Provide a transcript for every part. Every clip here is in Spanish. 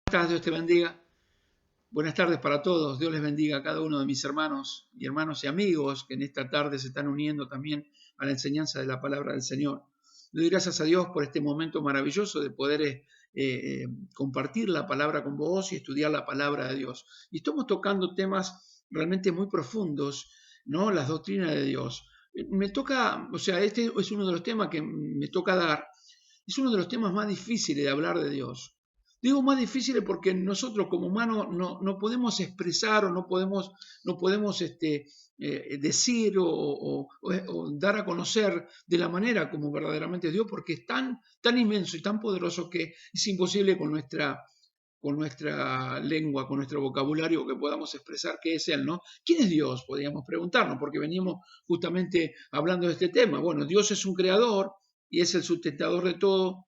Estás? Dios te bendiga. Buenas tardes para todos. Dios les bendiga a cada uno de mis hermanos y amigos que en esta tarde se están uniendo también a la enseñanza de la palabra del Señor. Le doy gracias a Dios por este momento maravilloso de poder compartir la palabra con vos y estudiar la palabra de Dios. Y estamos tocando temas realmente muy profundos, ¿no? Las doctrinas de Dios. Me toca, este es uno de los temas que me toca dar. Es uno de los temas más difíciles de hablar de Dios. Digo más difíciles porque nosotros como humanos no podemos expresar o no podemos decir o dar a conocer de la manera como verdaderamente es Dios, porque es tan inmenso y tan poderoso que es imposible con nuestra lengua, con nuestro vocabulario, que podamos expresar qué es Él, ¿no? ¿Quién es Dios? Podríamos preguntarnos, porque venimos justamente hablando de este tema. Bueno, Dios es un creador y es el sustentador de todo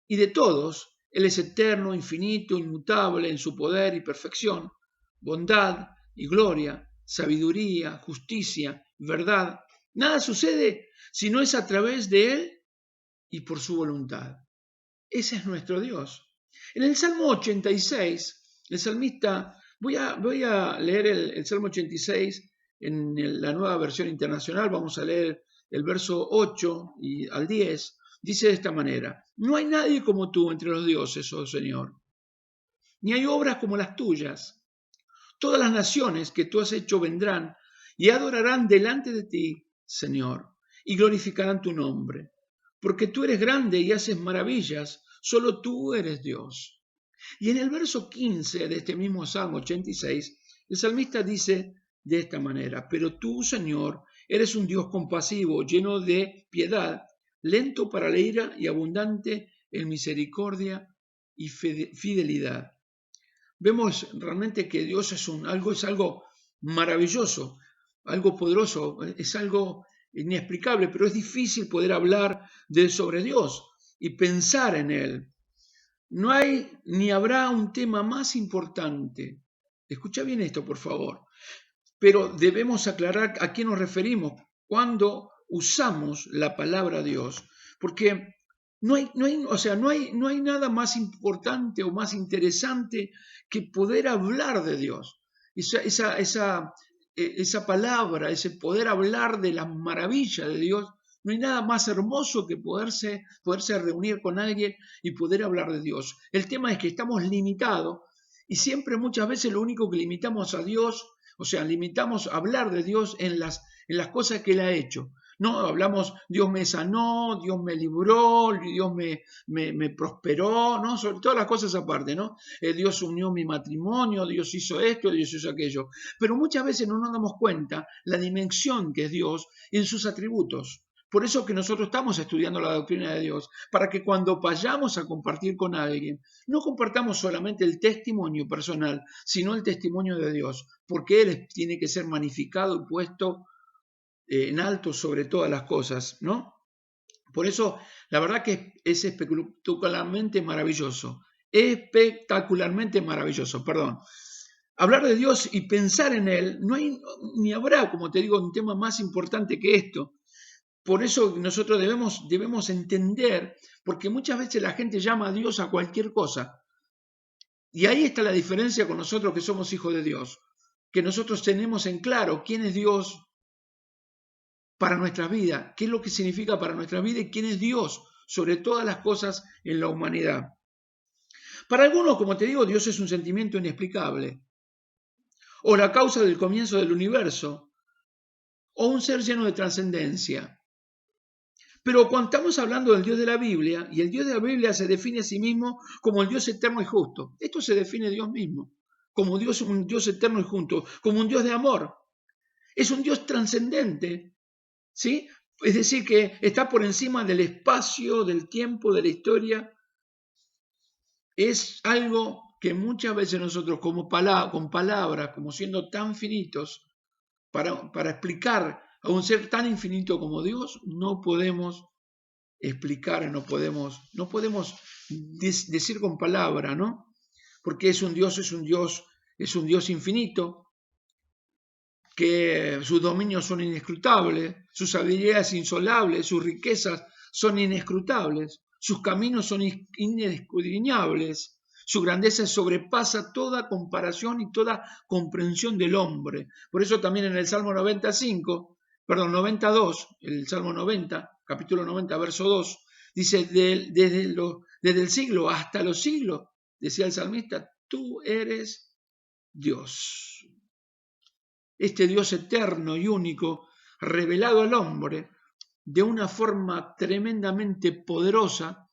y de todos. Él es eterno, infinito, inmutable en su poder y perfección, bondad y gloria, sabiduría, justicia, verdad. Nada sucede si no es a través de Él y por su voluntad. Ese es nuestro Dios. En el Salmo 86, el salmista, voy a leer el Salmo 86 en la nueva versión internacional, vamos a leer el verso 8 al 10, dice de esta manera: no hay nadie como tú entre los dioses, oh Señor, ni hay obras como las tuyas. Todas las naciones que tú has hecho vendrán y adorarán delante de ti, Señor, y glorificarán tu nombre, porque tú eres grande y haces maravillas, solo tú eres Dios. Y en el verso 15 de este mismo Salmo 86, el salmista dice de esta manera: pero tú, Señor, eres un Dios compasivo, lleno de piedad, lento para la ira y abundante en misericordia y fidelidad. Vemos realmente que Dios es algo maravilloso, algo poderoso, es algo inexplicable, pero es difícil poder hablar sobre Dios y pensar en Él. No hay ni habrá un tema más importante. Escucha bien esto, por favor. Pero debemos aclarar a qué nos referimos cuando usamos la palabra Dios, porque no hay nada más importante o más interesante que poder hablar de Dios. Esa palabra, ese poder hablar de la maravilla de Dios, no hay nada más hermoso que poderse reunir con alguien y poder hablar de Dios. El tema es que estamos limitados y siempre muchas veces lo único que limitamos a Dios, limitamos a hablar de Dios en las cosas que Él ha hecho. No, hablamos, Dios me sanó, Dios me libró, Dios me prosperó, ¿no? Sobre todas las cosas aparte, ¿no? Dios unió mi matrimonio, Dios hizo esto, Dios hizo aquello. Pero muchas veces no nos damos cuenta la dimensión que es Dios en sus atributos. Por eso que nosotros estamos estudiando la doctrina de Dios, para que cuando vayamos a compartir con alguien, no compartamos solamente el testimonio personal, sino el testimonio de Dios, porque Él tiene que ser magnificado y puesto en alto sobre todas las cosas, ¿no? Por eso, la verdad que es espectacularmente maravilloso. Perdón. Hablar de Dios y pensar en Él, no hay ni habrá, como te digo, un tema más importante que esto. Por eso nosotros debemos entender, porque muchas veces la gente llama a Dios a cualquier cosa. Y ahí está la diferencia con nosotros que somos hijos de Dios, que nosotros tenemos en claro quién es Dios para nuestra vida, qué es lo que significa para nuestra vida y quién es Dios sobre todas las cosas en la humanidad. Para algunos, como te digo, Dios es un sentimiento inexplicable, o la causa del comienzo del universo, o un ser lleno de trascendencia. Pero cuando estamos hablando del Dios de la Biblia, y el Dios de la Biblia se define a sí mismo como el Dios eterno y justo, esto se define Dios mismo, como un Dios eterno y justo, como un Dios de amor. Es un Dios trascendente, ¿sí? Es decir, que está por encima del espacio, del tiempo, de la historia. Es algo que muchas veces nosotros con palabras, como siendo tan finitos, para explicar a un ser tan infinito como Dios, no podemos explicar, no podemos decir con palabra, ¿no? Porque es un Dios infinito, que sus dominios son inescrutables, sus habilidades insondables, sus riquezas son inescrutables, sus caminos son inescudriñables, Su grandeza sobrepasa toda comparación y toda comprensión del hombre. Por eso también en el Salmo 92, el Salmo 90, capítulo 90, verso 2, dice, desde el siglo hasta los siglos, decía el salmista, tú eres Dios. Este Dios eterno y único, revelado al hombre de una forma tremendamente poderosa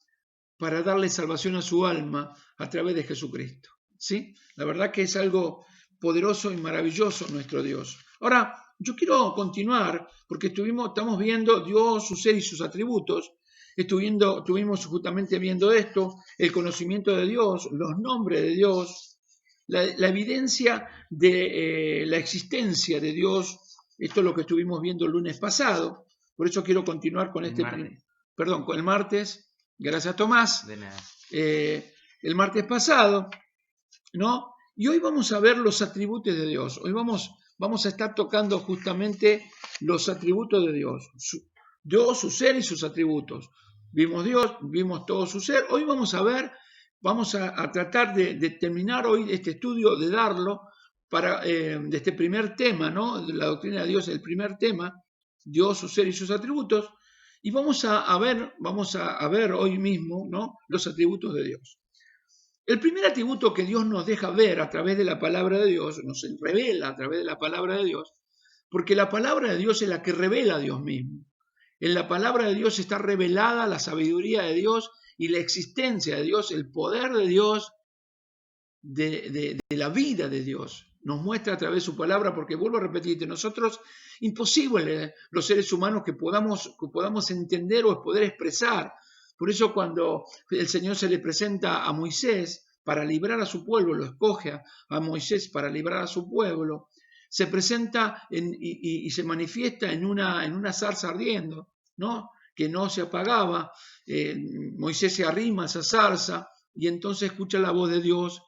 para darle salvación a su alma a través de Jesucristo. ¿Sí? La verdad que es algo poderoso y maravilloso nuestro Dios. Ahora, yo quiero continuar porque estamos viendo Dios, su ser y sus atributos. Estuvimos justamente viendo esto, el conocimiento de Dios, los nombres de Dios, la evidencia de la existencia de Dios. Esto es lo que estuvimos viendo el lunes pasado. Por eso quiero continuar con con el martes. Gracias, Tomás. De nada. El martes pasado, ¿no? Y hoy vamos a ver los atributos de Dios. Hoy vamos a estar tocando justamente los atributos de Dios. Dios, su ser y sus atributos. Vimos Dios, vimos todo su ser. Hoy vamos a tratar de terminar hoy este estudio, de darlo de este primer tema, ¿no? De la doctrina de Dios, el primer tema, Dios, su ser y sus atributos. Y vamos a ver hoy mismo, ¿no?, los atributos de Dios. El primer atributo que Dios nos deja ver a través de la palabra de Dios, nos revela a través de la palabra de Dios, porque la palabra de Dios es la que revela a Dios mismo. En la palabra de Dios está revelada la sabiduría de Dios y la existencia de Dios, el poder de Dios, de la vida de Dios. Nos muestra a través de su palabra, porque vuelvo a repetirte, nosotros, imposible los seres humanos que podamos entender o poder expresar. Por eso cuando el Señor se le presenta a Moisés para librar a su pueblo, lo escoge a Moisés para librar a su pueblo, se presenta y se manifiesta en una zarza ardiendo, ¿no?, que no se apagaba. Moisés se arrima a esa zarza y entonces escucha la voz de Dios,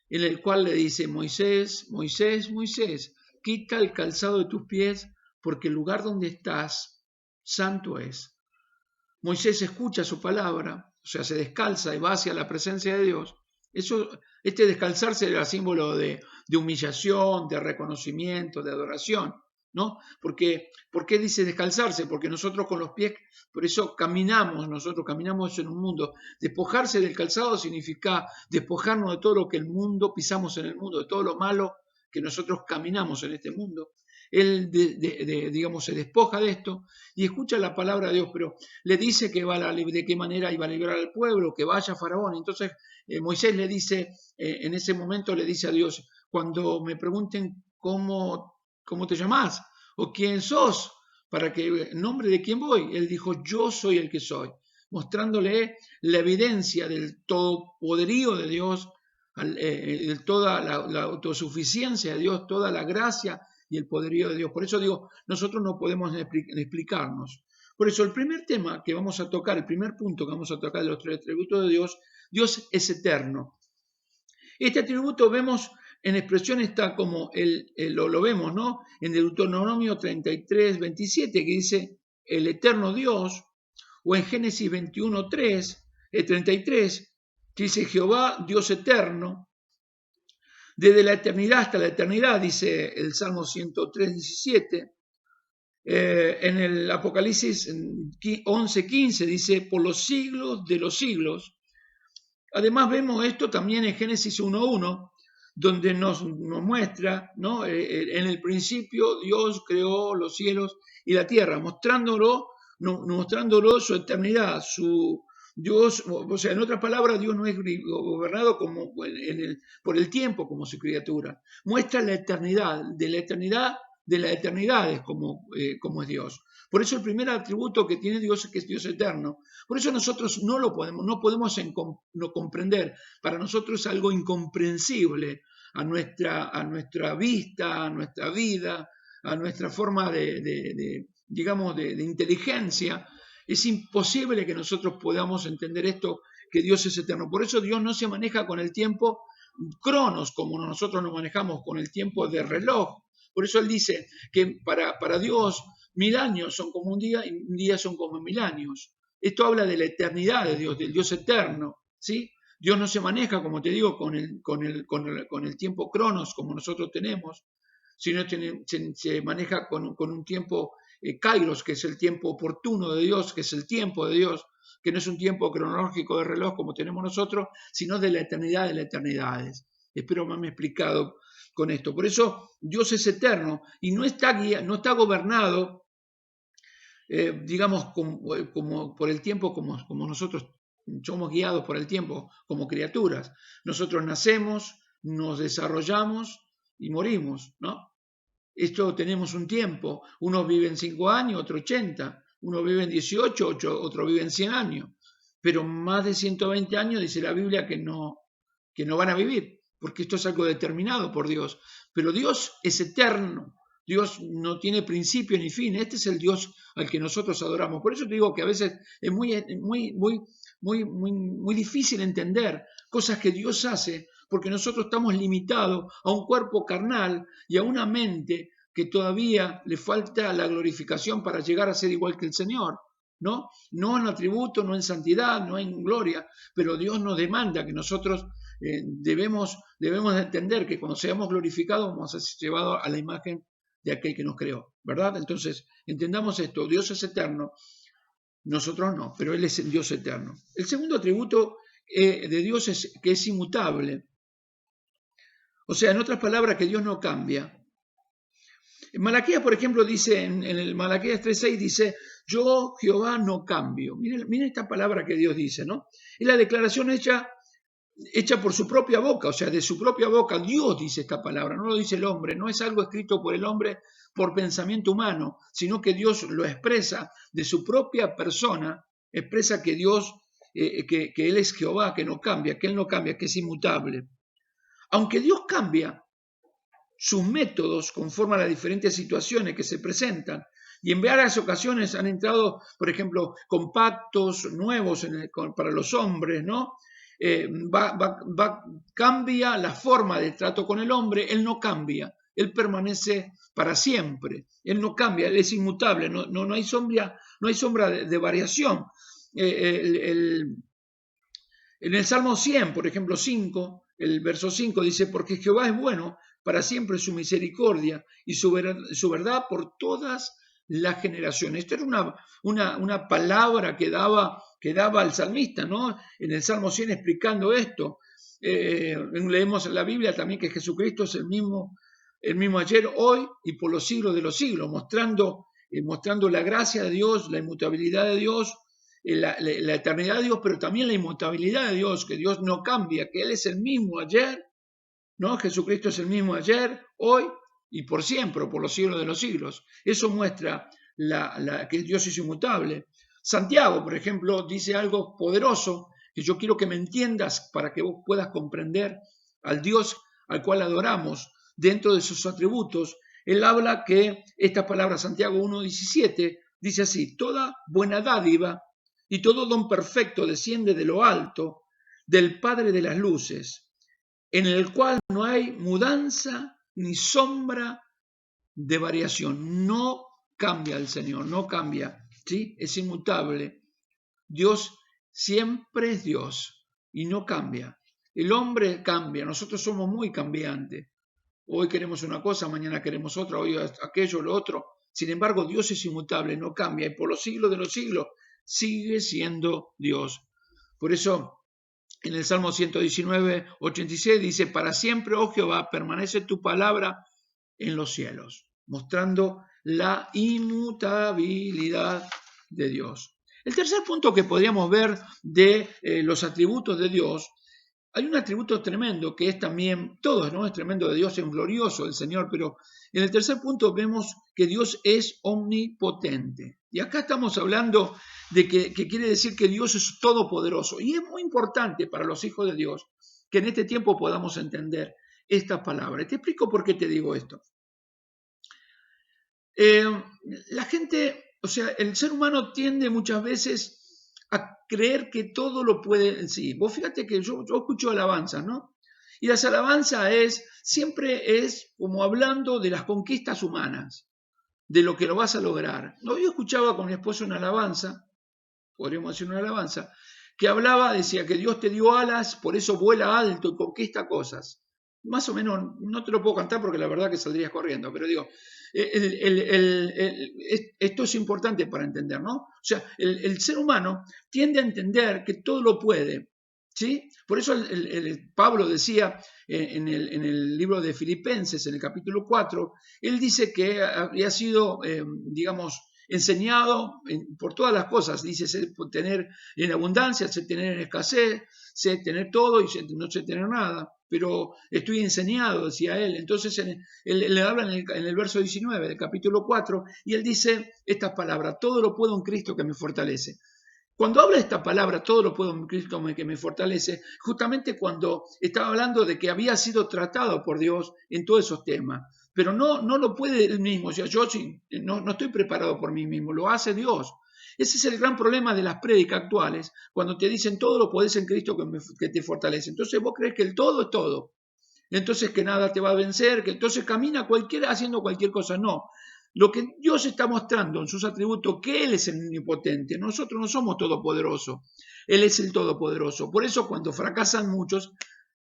en el cual le dice, Moisés, Moisés, Moisés, quita el calzado de tus pies, porque el lugar donde estás, santo es. Moisés escucha su palabra, o sea, se descalza y va hacia la presencia de Dios. Este descalzarse era símbolo de humillación, de reconocimiento, de adoración, ¿no? ¿Por qué dice descalzarse? Porque nosotros con los pies, por eso nosotros caminamos en un mundo. Despojarse del calzado significa despojarnos de todo lo que el mundo pisamos en el mundo, de todo lo malo que nosotros caminamos en este mundo. Él, digamos, se despoja de esto y escucha la palabra de Dios, pero le dice de qué manera iba a liberar al pueblo, que vaya a Faraón. Entonces Moisés le dice, en ese momento le dice a Dios, cuando me pregunten cómo te llamás o quién sos, para que en nombre de quién voy, él dijo, yo soy el que soy, mostrándole la evidencia del todopoderío de Dios, toda la autosuficiencia de Dios, toda la gracia y el poderío de Dios. Por eso digo, nosotros no podemos explicarnos. Por eso el primer tema que vamos a tocar, el primer punto que vamos a tocar de los tres atributos de Dios, Dios es eterno. Este atributo vemos en expresión, está como lo vemos, ¿no?, en Deuteronomio 33, 27, que dice el eterno Dios, o en Génesis 21, 33, que dice Jehová, Dios eterno, desde la eternidad hasta la eternidad, dice el Salmo 103, 17. En el Apocalipsis 11, 15 dice, por los siglos de los siglos. Además vemos esto también en Génesis 1.1, donde nos muestra, ¿no?, en el principio Dios creó los cielos y la tierra, mostrándolo su eternidad, su Dios, o sea, en otras palabras, Dios no es gobernado por el tiempo como su criatura. Muestra la eternidad de las eternidades como es Dios. Por eso el primer atributo que tiene Dios es que es Dios eterno. Por eso nosotros no podemos comprender. Para nosotros es algo incomprensible a nuestra vista, a nuestra vida, a nuestra forma de inteligencia. Es imposible que nosotros podamos entender esto, que Dios es eterno. Por eso Dios no se maneja con el tiempo cronos, como nosotros nos manejamos con el tiempo de reloj. Por eso Él dice que para Dios 1000 años son como un día y un día son como 1000 años. Esto habla de la eternidad de Dios, del Dios eterno, ¿sí? Dios no se maneja, como te digo, con el tiempo cronos como nosotros tenemos, sino se maneja con un tiempo kairos, que es el tiempo oportuno de Dios, que es el tiempo de Dios, que no es un tiempo cronológico de reloj como tenemos nosotros, sino de la eternidad de las eternidades. Espero haberme explicado con esto. Por eso Dios es eterno y no está gobernado, digamos, como por el tiempo, como nosotros somos guiados por el tiempo como criaturas. Nosotros nacemos, nos desarrollamos y morimos, ¿no? Esto tenemos un tiempo. Unos viven 5 años, otros 80. Uno vive en 18, otro vive en 100 años. Pero más de 120 años dice la Biblia que no van a vivir, porque esto es algo determinado por Dios. Pero Dios es eterno. Dios no tiene principio ni fin. Este es el Dios al que nosotros adoramos. Por eso te digo que a veces es muy difícil entender cosas que Dios hace, porque nosotros estamos limitados a un cuerpo carnal y a una mente que todavía le falta la glorificación para llegar a ser igual que el Señor, ¿no? No en atributo, no en santidad, no en gloria, pero Dios nos demanda que nosotros debemos entender que cuando seamos glorificados vamos a ser llevados a la imagen de aquel que nos creó, ¿verdad? Entonces, entendamos esto, Dios es eterno, nosotros no, pero Él es el Dios eterno. El segundo atributo de Dios es que es inmutable. O sea, en otras palabras, que Dios no cambia. En Malaquías, por ejemplo, dice, en el Malaquías 3:6 dice, yo Jehová no cambio. Miren esta palabra que Dios dice, ¿no? Es la declaración hecha por su propia boca, o sea, de su propia boca. Dios dice esta palabra, no lo dice el hombre, no es algo escrito por el hombre por pensamiento humano, sino que Dios lo expresa de su propia persona, expresa que Dios, que Él es Jehová, que no cambia, que Él no cambia, que es inmutable. Aunque Dios cambia sus métodos conforme a las diferentes situaciones que se presentan, y en varias ocasiones han entrado, por ejemplo, con pactos nuevos para los hombres, ¿no? Cambia la forma de trato con el hombre, Él no cambia, Él permanece para siempre, Él no cambia, Él es inmutable, no hay sombra de variación. En el Salmo 100, por ejemplo, 5, el verso 5 dice, porque Jehová es bueno, para siempre su misericordia y su verdad por todas las generaciones. Esto era una palabra que daba el salmista, ¿no? En el Salmo 100 explicando esto. Leemos en la Biblia también que Jesucristo es el mismo ayer, hoy y por los siglos de los siglos, mostrando la gracia de Dios, la inmutabilidad de Dios, la eternidad de Dios, pero también la inmutabilidad de Dios, que Dios no cambia, que Él es el mismo ayer, ¿no? Jesucristo es el mismo ayer, hoy y por siempre, por los siglos de los siglos. Eso muestra que Dios es inmutable. Santiago, por ejemplo, dice algo poderoso que yo quiero que me entiendas para que vos puedas comprender al Dios al cual adoramos dentro de sus atributos. Él habla que esta palabra, Santiago 1:17, dice así, toda buena dádiva y todo don perfecto desciende de lo alto, del Padre de las luces, en el cual no hay mudanza ni sombra de variación. No cambia el Señor, no cambia, ¿sí? Es inmutable. Dios siempre es Dios y no cambia. El hombre cambia, nosotros somos muy cambiantes. Hoy queremos una cosa, mañana queremos otra, hoy aquello, lo otro. Sin embargo, Dios es inmutable, no cambia y por los siglos de los siglos sigue siendo Dios. Por eso, en el Salmo 119:86 dice, para siempre, oh Jehová, permanece tu palabra en los cielos, mostrando la inmutabilidad de Dios. El tercer punto que podríamos ver de los atributos de Dios, hay un atributo tremendo que es también, todo, ¿no? Es tremendo de Dios, es glorioso el Señor, pero en el tercer punto vemos que Dios es omnipotente. Y acá estamos hablando de que quiere decir que Dios es todopoderoso. Y es muy importante para los hijos de Dios que en este tiempo podamos entender esta palabra. Y te explico por qué te digo esto. La gente, o sea, el ser humano tiende muchas veces a creer que todo lo puede en sí. Vos fíjate que yo escucho alabanzas, ¿no? Y las alabanzas siempre es como hablando de las conquistas humanas, de lo que lo vas a lograr. No, yo escuchaba con mi esposo una alabanza, podríamos decir una alabanza, que hablaba, decía que Dios te dio alas, por eso vuela alto y conquista cosas. Más o menos, no te lo puedo cantar porque la verdad que saldrías corriendo, pero digo, esto es importante para entender, ¿no? O sea, el ser humano tiende a entender que todo lo puede, ¿sí? Por eso Pablo decía en el libro de Filipenses, en el capítulo 4, él dice que había sido, digamos, enseñado por todas las cosas. Dice, sé tener en abundancia, sé tener en escasez, sé tener todo y no sé tener nada, pero estoy enseñado, decía él. Entonces él le habla en el verso 19 del capítulo 4 y él dice estas palabras: todo lo puedo en Cristo que me fortalece. Cuando habla esta palabra, todo lo puedo en Cristo que me fortalece, justamente cuando estaba hablando de que había sido tratado por Dios en todos esos temas, pero no lo puede él mismo. O sea, yo no estoy preparado por mí mismo, lo hace Dios. Ese es el gran problema de las prédicas actuales, cuando te dicen todo lo podés en Cristo que te fortalece. Entonces vos crees que el todo es todo, entonces que nada te va a vencer, que entonces camina cualquiera haciendo cualquier cosa. No, lo que Dios está mostrando en sus atributos, que Él es el omnipotente, nosotros no somos todopoderosos, Él es el todopoderoso. Por eso cuando fracasan muchos,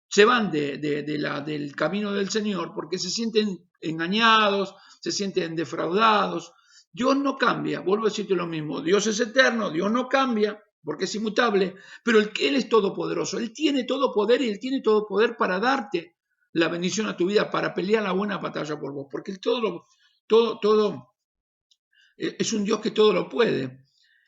se van del camino del Señor porque se sienten engañados, se sienten defraudados. Dios no cambia, vuelvo a decirte lo mismo, Dios es eterno, Dios no cambia porque es inmutable, pero Él es todopoderoso, Él tiene todo poder y Él tiene todo poder para darte la bendición a tu vida, para pelear la buena batalla por vos, porque todo es un Dios que todo lo puede.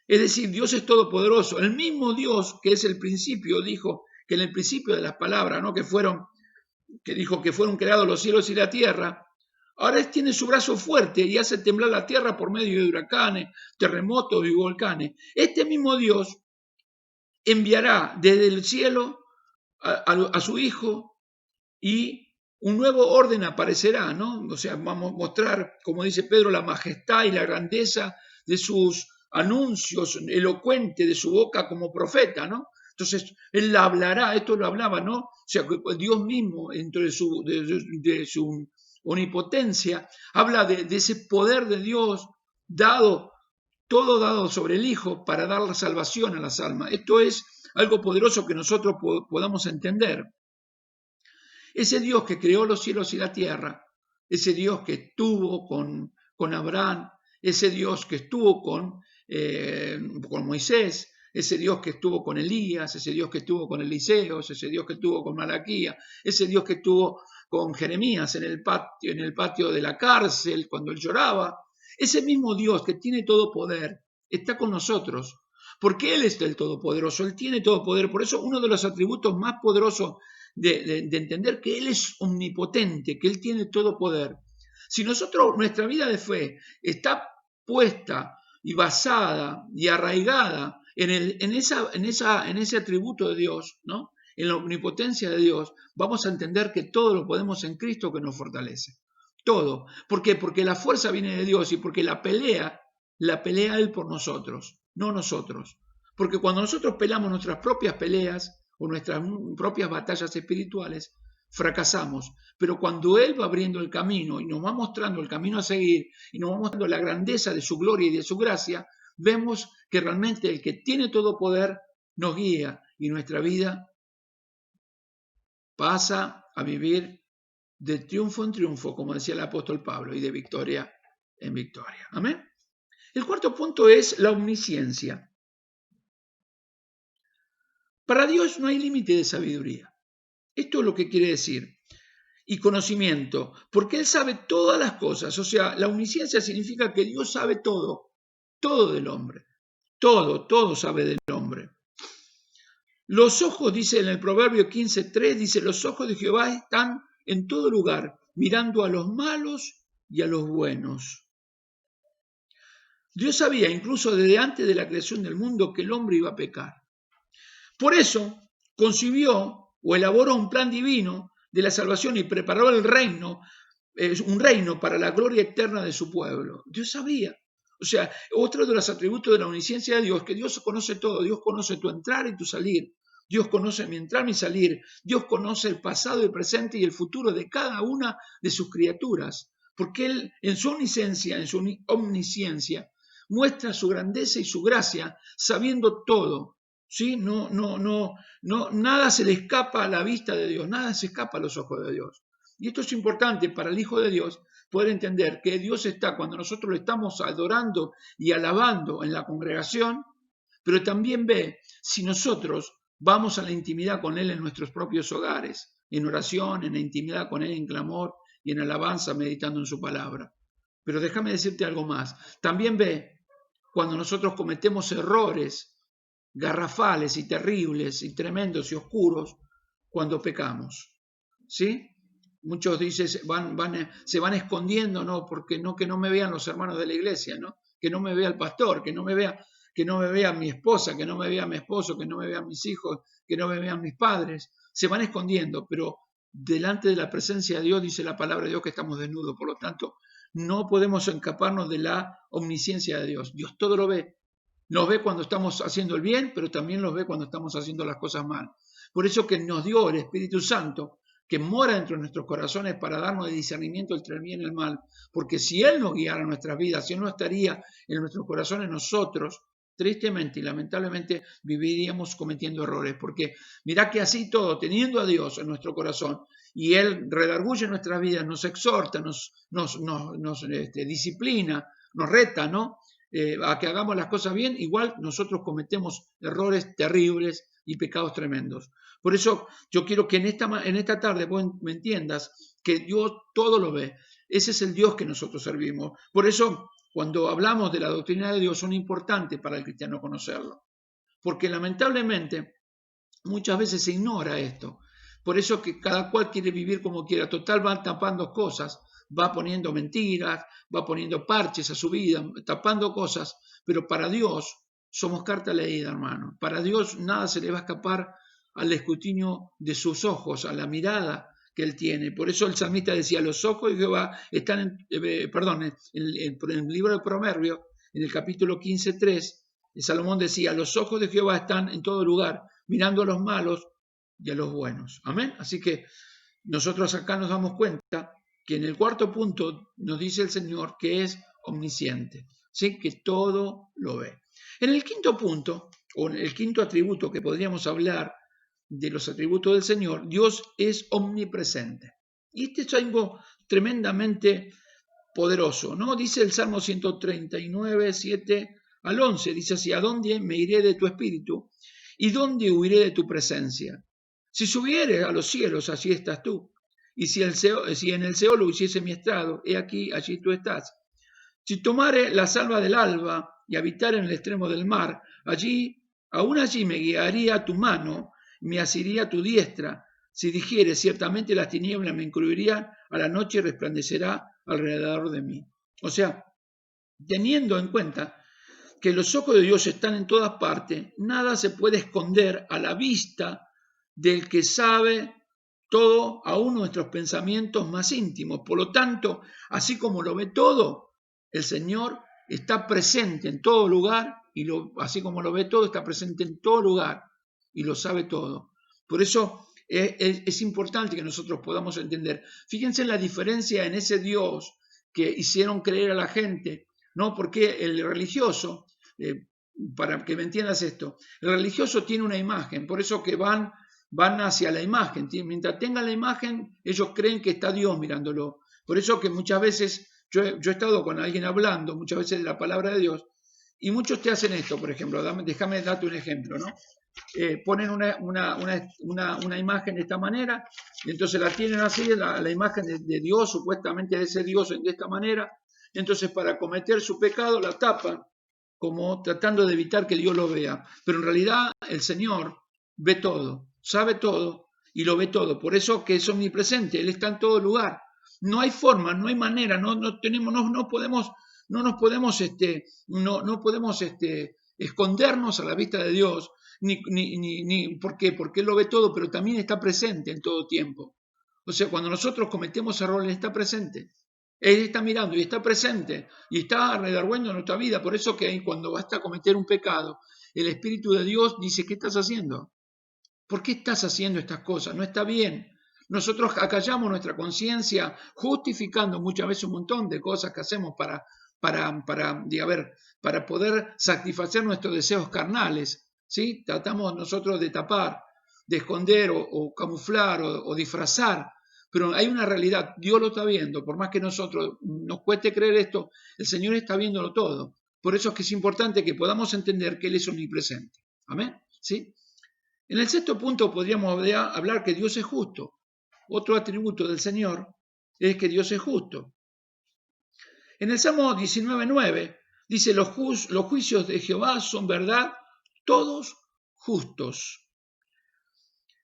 Es decir, Dios es todopoderoso. El mismo Dios que es el principio, dijo que en el principio de las palabras, ¿no? que dijo que fueron creados los cielos y la tierra, ahora Él tiene su brazo fuerte y hace temblar la tierra por medio de huracanes, terremotos y volcanes. Este mismo Dios enviará desde el cielo a su Hijo y un nuevo orden aparecerá, ¿no? O sea, vamos a mostrar, como dice Pedro, la majestad y la grandeza de sus anuncios elocuentes de su boca como profeta, ¿no? Entonces, él hablará, esto lo hablaba, ¿no? O sea, Dios mismo, dentro de su omnipotencia, habla de ese poder de Dios dado, todo dado sobre el Hijo para dar la salvación a las almas. Esto es algo poderoso que nosotros podamos entender. Ese Dios que creó los cielos y la tierra, ese Dios que estuvo con Abraham, ese Dios que estuvo con Moisés, ese Dios que estuvo con Elías, ese Dios que estuvo con Eliseos, ese Dios que estuvo con Malaquía, ese Dios que estuvo con Jeremías en el patio de la cárcel cuando él lloraba, ese mismo Dios que tiene todo poder está con nosotros, porque Él es el Todopoderoso, Él tiene todo poder. Por eso uno de los atributos más poderosos de entender que Él es omnipotente, que Él tiene todo poder. Si nuestra vida de fe está puesta y basada y arraigada en ese atributo de Dios, ¿no? En la omnipotencia de Dios, vamos a entender que todo lo podemos en Cristo que nos fortalece. Todo. ¿Por qué? Porque la fuerza viene de Dios y porque la pelea Él por nosotros, no nosotros. Porque cuando nosotros peleamos nuestras propias peleas, o nuestras propias batallas espirituales, fracasamos. Pero cuando Él va abriendo el camino y nos va mostrando el camino a seguir y nos va mostrando la grandeza de su gloria y de su gracia, vemos que realmente el que tiene todo poder nos guía y nuestra vida pasa a vivir de triunfo en triunfo, como decía el apóstol Pablo, y de victoria en victoria. Amén. El cuarto punto es la omnisciencia. Para Dios no hay límite de sabiduría. Esto es lo que quiere decir. Y conocimiento, porque Él sabe todas las cosas. O sea, la omnisciencia significa que Dios sabe todo, todo del hombre. Todo sabe del hombre. Los ojos, dice en el Proverbio 15:3, dice, los ojos de Jehová están en todo lugar, mirando a los malos y a los buenos. Dios sabía, incluso desde antes de la creación del mundo, que el hombre iba a pecar. Por eso concibió o elaboró un plan divino de la salvación y preparó el reino, un reino para la gloria eterna de su pueblo. Dios sabía. O sea, otro de los atributos de la omnisciencia de Dios, que Dios conoce todo. Dios conoce tu entrar y tu salir. Dios conoce mi entrar y mi salir. Dios conoce el pasado, el presente y el futuro de cada una de sus criaturas. Porque Él, en su omnisciencia, muestra su grandeza y su gracia, sabiendo todo. ¿sí? Nada se le escapa a la vista de Dios, nada se escapa a los ojos de Dios. Y esto es importante para el Hijo de Dios, poder entender que Dios está cuando nosotros lo estamos adorando y alabando en la congregación, pero también ve si nosotros vamos a la intimidad con Él en nuestros propios hogares, en oración, en la intimidad con Él, en clamor y en alabanza, meditando en su palabra. Pero déjame decirte algo más. También ve cuando nosotros cometemos errores garrafales y terribles y tremendos y oscuros cuando pecamos. ¿Sí? Muchos dicen, se van escondiendo, ¿no? Porque no, que no me vean los hermanos de la iglesia, ¿no? Que no me vea el pastor, que no me vea mi esposa, que no me vea mi esposo, que no me vean mis hijos, que no me vean mis padres. Se van escondiendo, pero delante de la presencia de Dios dice la palabra de Dios que estamos desnudos. Por lo tanto, no podemos escaparnos de la omnisciencia de Dios. Dios todo lo ve. Nos ve cuando estamos haciendo el bien, pero también nos ve cuando estamos haciendo las cosas mal. Por eso que nos dio el Espíritu Santo, que mora dentro de nuestros corazones para darnos el discernimiento entre el bien y el mal. Porque si Él nos guiara nuestras vidas, si Él no estaría en nuestros corazones, nosotros, tristemente y lamentablemente, viviríamos cometiendo errores. Porque mirá que así todo, teniendo a Dios en nuestro corazón, y Él redarguye nuestras vidas, nos exhorta, nos disciplina, nos reta, ¿no? A que hagamos las cosas bien, igual nosotros cometemos errores terribles y pecados tremendos. Por eso yo quiero que en esta tarde vos me entiendas que Dios todo lo ve. Ese es el Dios que nosotros servimos. Por eso cuando hablamos de la doctrina de Dios son importantes para el cristiano conocerlo. Porque lamentablemente muchas veces se ignora esto. Por eso que cada cual quiere vivir como quiera. Total, van tapando cosas, va poniendo mentiras, va poniendo parches a su vida, tapando cosas. Pero para Dios somos carta leída, hermano. Para Dios nada se le va a escapar al escrutinio de sus ojos, a la mirada que Él tiene. Por eso el salmista decía, los ojos de Jehová están, en el libro de Proverbios, en el capítulo 15:3, Salomón decía, los ojos de Jehová están en todo lugar, mirando a los malos y a los buenos. Amén. Así que nosotros acá nos damos cuenta que en el cuarto punto nos dice el Señor que es omnisciente, ¿sí? Que todo lo ve. En el quinto punto, o en el quinto atributo que podríamos hablar de los atributos del Señor, Dios es omnipresente. Y este es algo tremendamente poderoso, ¿no? Dice el Salmo 139, 7 al 11, dice así, ¿a dónde me iré de tu espíritu? ¿Y dónde huiré de tu presencia? Si subiere a los cielos, allí estás tú. Y si en el Seol hiciese mi estrado, he aquí, allí tú estás. Si tomare la salva del alba y habitar en el extremo del mar, aún allí me guiaría tu mano, me asiría tu diestra. Si dijere, ciertamente las tinieblas me encubrirán, a la noche resplandecerá alrededor de mí. O sea, teniendo en cuenta que los ojos de Dios están en todas partes, nada se puede esconder a la vista del que sabe todo, aún nuestros pensamientos más íntimos. Por lo tanto, así como lo ve todo, el Señor está presente en todo lugar, y así como lo ve todo, está presente en todo lugar y lo sabe todo. Por eso es importante que nosotros podamos entender. Fíjense en la diferencia en ese Dios que hicieron creer a la gente, ¿no? Porque el religioso, para que me entiendas esto, el religioso tiene una imagen, por eso que van hacia la imagen. Mientras tengan la imagen, ellos creen que está Dios mirándolo. Por eso que muchas veces, yo he estado con alguien hablando, muchas veces de la palabra de Dios, y muchos te hacen esto, por ejemplo, déjame darte un ejemplo, ¿no? Ponen una imagen de esta manera, y entonces la tienen así, la imagen de Dios, supuestamente de ese Dios de esta manera, entonces para cometer su pecado la tapan, como tratando de evitar que Dios lo vea. Pero en realidad el Señor ve todo, sabe todo y lo ve todo. Por eso que es omnipresente, Él está en todo lugar. No hay forma, no hay manera, no podemos escondernos a la vista de Dios. ¿Por qué? Porque Él lo ve todo, pero también está presente en todo tiempo. O sea, cuando nosotros cometemos errores, Él está presente. Él está mirando y está presente y está redargüendo nuestra vida. Por eso que cuando basta cometer un pecado, el Espíritu de Dios dice, ¿qué estás haciendo? ¿Por qué estás haciendo estas cosas? No está bien. Nosotros acallamos nuestra conciencia justificando muchas veces un montón de cosas que hacemos para poder satisfacer nuestros deseos carnales. ¿sí? Tratamos nosotros de tapar, de esconder o camuflar o disfrazar, pero hay una realidad, Dios lo está viendo, por más que nosotros nos cueste creer esto, el Señor está viéndolo todo. Por eso es que es importante que podamos entender que Él es omnipresente. ¿Amén? ¿Sí? En el sexto punto podríamos hablar que Dios es justo. Otro atributo del Señor es que Dios es justo. En el Salmo 19:9 dice, los juicios de Jehová son verdad, todos justos.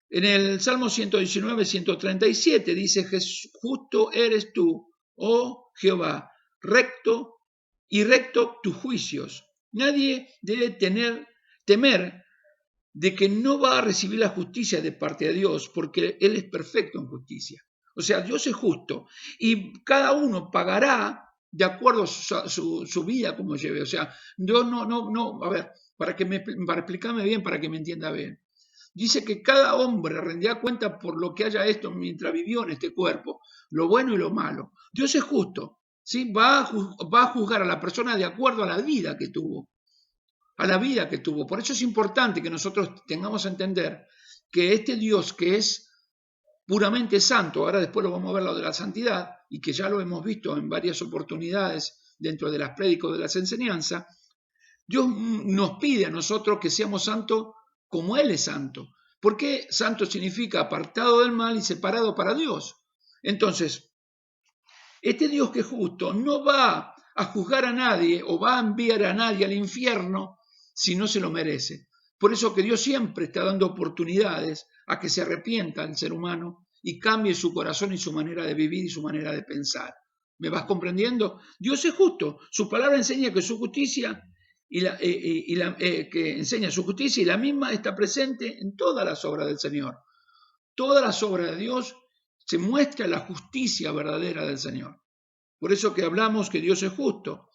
En el Salmo 119:137 dice, justo eres tú, oh Jehová, recto y recto tus juicios. Nadie debe temer de que no va a recibir la justicia de parte de Dios, porque Él es perfecto en justicia. O sea, Dios es justo y cada uno pagará de acuerdo a su vida como lleve. O sea, Dios no, a ver, para explicarme bien, para que me entienda bien. Dice que cada hombre rendirá cuenta por lo que haya hecho mientras vivió en este cuerpo, lo bueno y lo malo. Dios es justo, ¿sí? Va a juzgar a la persona de acuerdo a la vida que tuvo. A la vida que tuvo. Por eso es importante que nosotros tengamos a entender que este Dios que es puramente santo, ahora después lo vamos a ver lo de la santidad, y que ya lo hemos visto en varias oportunidades dentro de las prédicas de las enseñanzas, Dios nos pide a nosotros que seamos santos como Él es santo. Porque santo significa apartado del mal y separado para Dios. Entonces, este Dios que es justo no va a juzgar a nadie o va a enviar a nadie al infierno si no se lo merece. Por eso que Dios siempre está dando oportunidades a que se arrepienta el ser humano y cambie su corazón y su manera de vivir y su manera de pensar. ¿Me vas comprendiendo? Dios es justo. Su palabra enseña que su justicia que enseña su justicia y la misma está presente en todas las obras del Señor. Todas las obras de Dios se muestra la justicia verdadera del Señor. Por eso que hablamos que Dios es justo.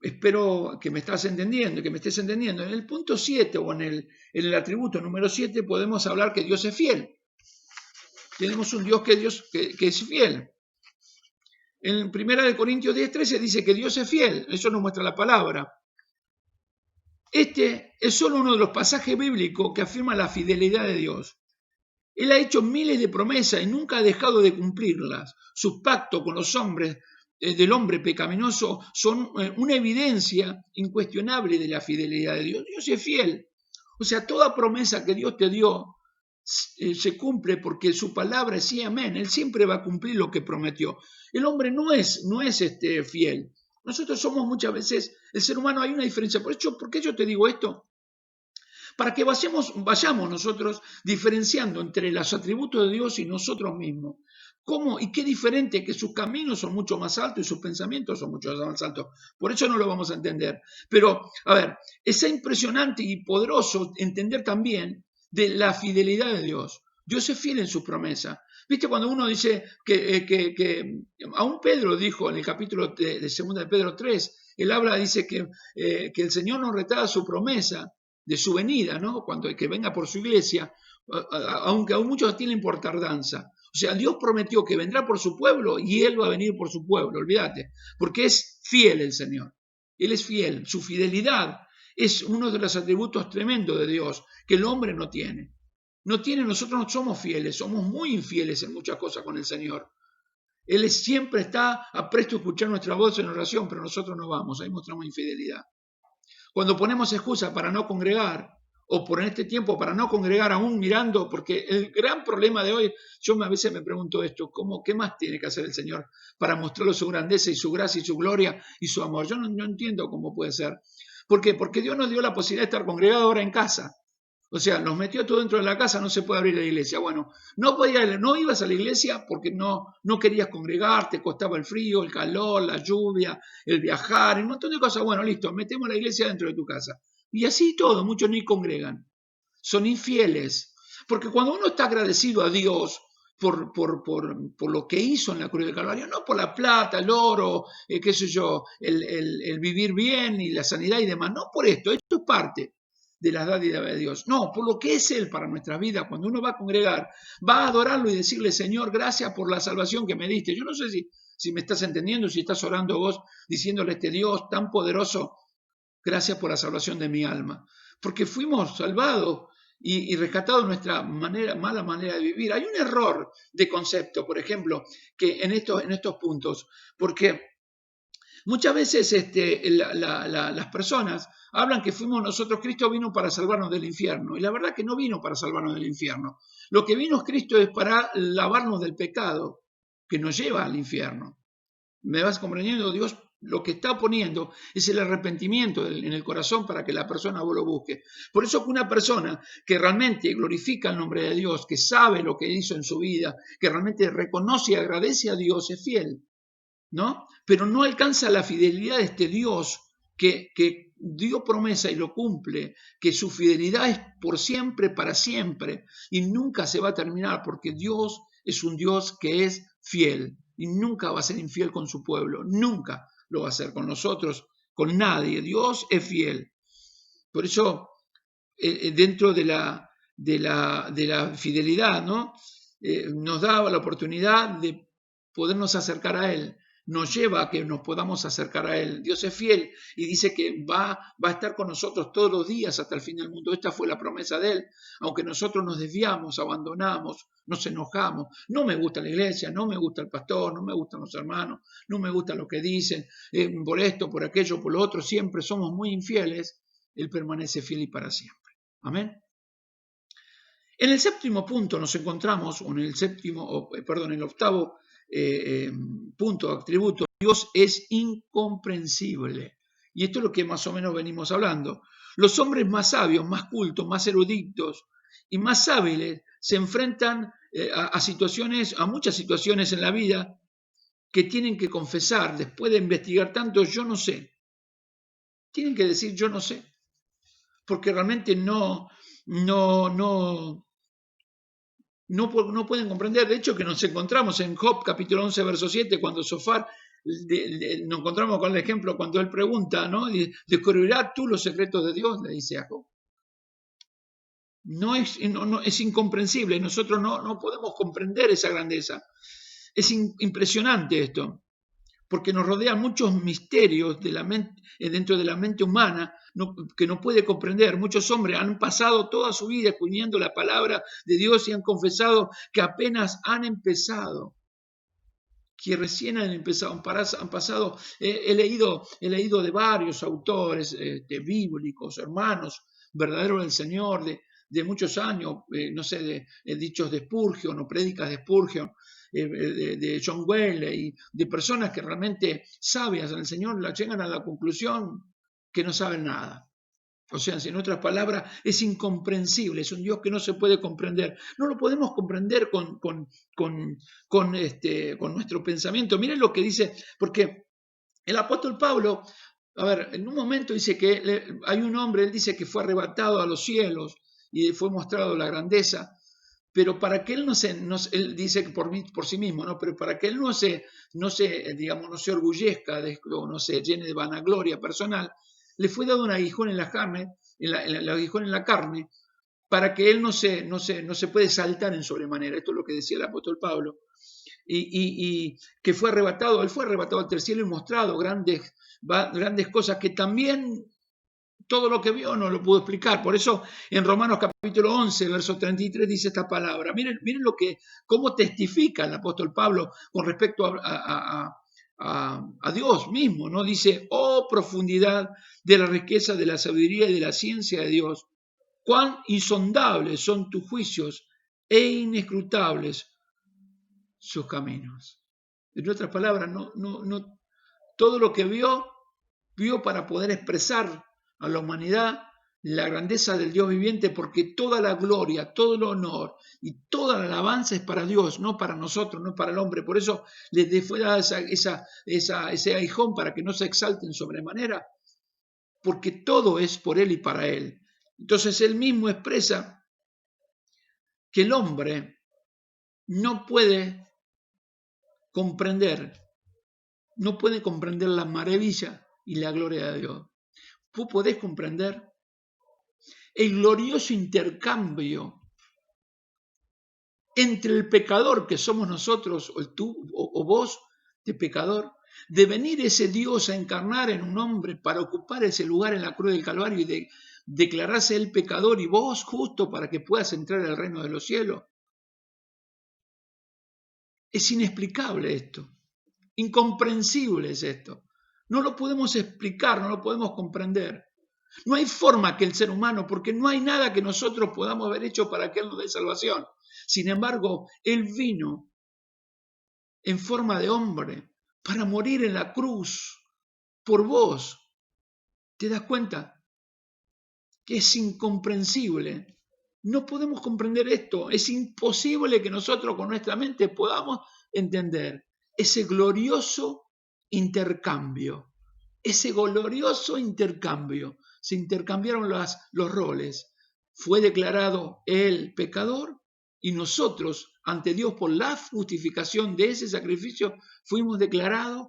Espero que me estés entendiendo. En el punto 7 o en el atributo número 7 podemos hablar que Dios es fiel. Tenemos un Dios que es fiel. En 1 Corintios 10:13 dice que Dios es fiel. Eso nos muestra la palabra. Este es solo uno de los pasajes bíblicos que afirma la fidelidad de Dios. Él ha hecho miles de promesas y nunca ha dejado de cumplirlas. Sus pactos con los hombres del hombre pecaminoso son una evidencia incuestionable de la fidelidad de Dios. Dios es fiel. O sea, toda promesa que Dios te dio se cumple porque su palabra es sí, amén. Él siempre va a cumplir lo que prometió. El hombre no es fiel. Nosotros somos muchas veces, el ser humano, hay una diferencia. ¿Por qué yo te digo esto? Para que vayamos nosotros diferenciando entre los atributos de Dios y nosotros mismos. ¿Cómo y qué diferente? Que sus caminos son mucho más altos y sus pensamientos son mucho más altos. Por eso no lo vamos a entender. Pero, a ver, es impresionante y poderoso entender también de la fidelidad de Dios. Dios es fiel en sus promesas. ¿Viste cuando uno dice que aún Pedro dijo en el capítulo de 2 de Pedro 3, él dice que el Señor nos retarda su promesa de su venida, ¿no? Que venga por su iglesia, aunque a muchos tienen por tardanza. O sea, Dios prometió que vendrá por su pueblo y Él va a venir por su pueblo, olvídate, porque es fiel el Señor. Él es fiel, su fidelidad es uno de los atributos tremendos de Dios que el hombre no tiene. Nosotros no somos fieles, somos muy infieles en muchas cosas con el Señor. Él siempre está apresto a escuchar nuestra voz en oración, pero nosotros no vamos, ahí mostramos infidelidad. Cuando ponemos excusas para no congregar, o por este tiempo para no congregar aún mirando, porque el gran problema de hoy, yo a veces me pregunto esto, ¿qué más tiene que hacer el Señor para mostrarle su grandeza y su gracia y su gloria y su amor? Yo no entiendo cómo puede ser. ¿Por qué? Porque Dios nos dio la posibilidad de estar congregados ahora en casa. O sea, nos metió todo dentro de la casa, no se puede abrir la iglesia. Bueno, no ibas a la iglesia porque no querías congregar, te costaba el frío, el calor, la lluvia, el viajar, un montón de cosas. Bueno, listo, metemos la iglesia dentro de tu casa. Y así todo, muchos ni congregan. Son infieles. Porque cuando uno está agradecido a Dios por lo que hizo en la cruz del Calvario, no por la plata, el oro, qué sé yo, el vivir bien y la sanidad y demás, no por esto es parte de las dádivas de Dios. No, por lo que es Él para nuestra vida. Cuando uno va a congregar, va a adorarlo y decirle, Señor, gracias por la salvación que me diste. Yo no sé si me estás entendiendo, si estás orando vos, diciéndole a este Dios tan poderoso, gracias por la salvación de mi alma. porque fuimos salvados y rescatados de nuestra mala manera de vivir. Hay un error de concepto, por ejemplo, que en estos puntos, porque muchas veces las personas hablan que fuimos nosotros, Cristo vino para salvarnos del infierno, y la verdad que no vino para salvarnos del infierno. Lo que vino Cristo es para lavarnos del pecado que nos lleva al infierno. ¿Me vas comprendiendo? Dios lo que está poniendo es el arrepentimiento en el corazón para que la persona vos lo busque. Por eso que una persona que realmente glorifica el nombre de Dios, que sabe lo que hizo en su vida, que realmente reconoce y agradece a Dios, es fiel, ¿no? Pero no alcanza la fidelidad de este Dios que dio promesa y lo cumple, que su fidelidad es por siempre, para siempre, y nunca se va a terminar, porque Dios es un Dios que es fiel y nunca va a ser infiel con su pueblo, nunca lo va a hacer con nosotros, con nadie. Dios es fiel. Por eso, dentro de la fidelidad, ¿no? Nos da la oportunidad de podernos acercar a Él, nos lleva a que nos podamos acercar a Él. Dios es fiel y dice que va a estar con nosotros todos los días hasta el fin del mundo. Esta fue la promesa de Él. Aunque nosotros nos desviamos, abandonamos, nos enojamos, no me gusta la iglesia, no me gusta el pastor, no me gustan los hermanos, no me gusta lo que dicen, por esto, por aquello, por lo otro, siempre somos muy infieles, Él permanece fiel y para siempre. Amén. En el séptimo punto nos encontramos, o en el octavo punto, atributo, Dios es incomprensible. Y esto es lo que más o menos venimos hablando. Los hombres más sabios, más cultos, más eruditos y más hábiles se enfrentan a muchas situaciones en la vida que tienen que confesar, después de investigar tanto, yo no sé. Tienen que decir yo no sé. Porque realmente no pueden comprender. De hecho, que nos encontramos en Job capítulo 11, verso 7, cuando Sofar nos encontramos con el ejemplo cuando él pregunta, ¿no? ¿Descubrirás tú los secretos de Dios? Le dice a Job. Es incomprensible. Nosotros no podemos comprender esa grandeza. Es impresionante esto, porque nos rodean muchos misterios dentro de la mente humana que no puede comprender. Muchos hombres han pasado toda su vida escudriñando la palabra de Dios y han confesado que apenas han empezado, que recién han pasado. He leído de varios autores bíblicos, hermanos, verdaderos del Señor, de muchos años, no sé, de dichos de Spurgeon o prédicas de Spurgeon, de John Wesley, de personas que realmente sabias en el Señor llegan a la conclusión que no saben nada. O sea, en otras palabras, es incomprensible, es un Dios que no se puede comprender. No lo podemos comprender con nuestro pensamiento. Miren lo que dice, porque el apóstol Pablo, a ver, en un momento dice que hay un hombre, él dice que fue arrebatado a los cielos y fue mostrado la grandeza, pero para que él él dice que por sí mismo, ¿no? Pero para que él no se orgullezca, o no se llene de vanagloria personal, le fue dado un aguijón en la carne, el aguijón en la carne, para que él no se puede saltar en sobremanera. Esto es lo que decía el apóstol Pablo. Y que fue arrebatado, él fue arrebatado al tercer cielo y mostrado grandes cosas que también todo lo que vio no lo pudo explicar. Por eso en Romanos capítulo 11, verso 33 dice esta palabra. Miren cómo testifica el apóstol Pablo con respecto a Dios mismo, ¿no? Dice, oh profundidad de la riqueza, de la sabiduría y de la ciencia de Dios, cuán insondables son tus juicios e inescrutables sus caminos. En otras palabras, todo lo que vio para poder expresar a la humanidad la grandeza del Dios viviente, porque toda la gloria, todo el honor y toda la alabanza es para Dios, no para nosotros, no para el hombre. Por eso les fue dada ese aguijón para que no se exalten sobremanera, porque todo es por Él y para Él. Entonces Él mismo expresa que el hombre no puede comprender la maravilla y la gloria de Dios. ¿Vos podés comprender el glorioso intercambio entre el pecador que somos nosotros, o tú o vos, de pecador, de venir ese Dios a encarnar en un hombre para ocupar ese lugar en la cruz del Calvario y de declararse él pecador y vos justo para que puedas entrar al reino de los cielos. Es inexplicable esto, incomprensible es esto. No lo podemos explicar, no lo podemos comprender. No hay forma que el ser humano, porque no hay nada que nosotros podamos haber hecho para que Él nos dé salvación. Sin embargo, Él vino en forma de hombre para morir en la cruz por vos. ¿Te das cuenta? Que es incomprensible. No podemos comprender esto. Es imposible que nosotros con nuestra mente podamos entender ese glorioso intercambio. Ese glorioso intercambio. Se intercambiaron los roles. Fue declarado el pecador y nosotros, ante Dios, por la justificación de ese sacrificio, fuimos declarados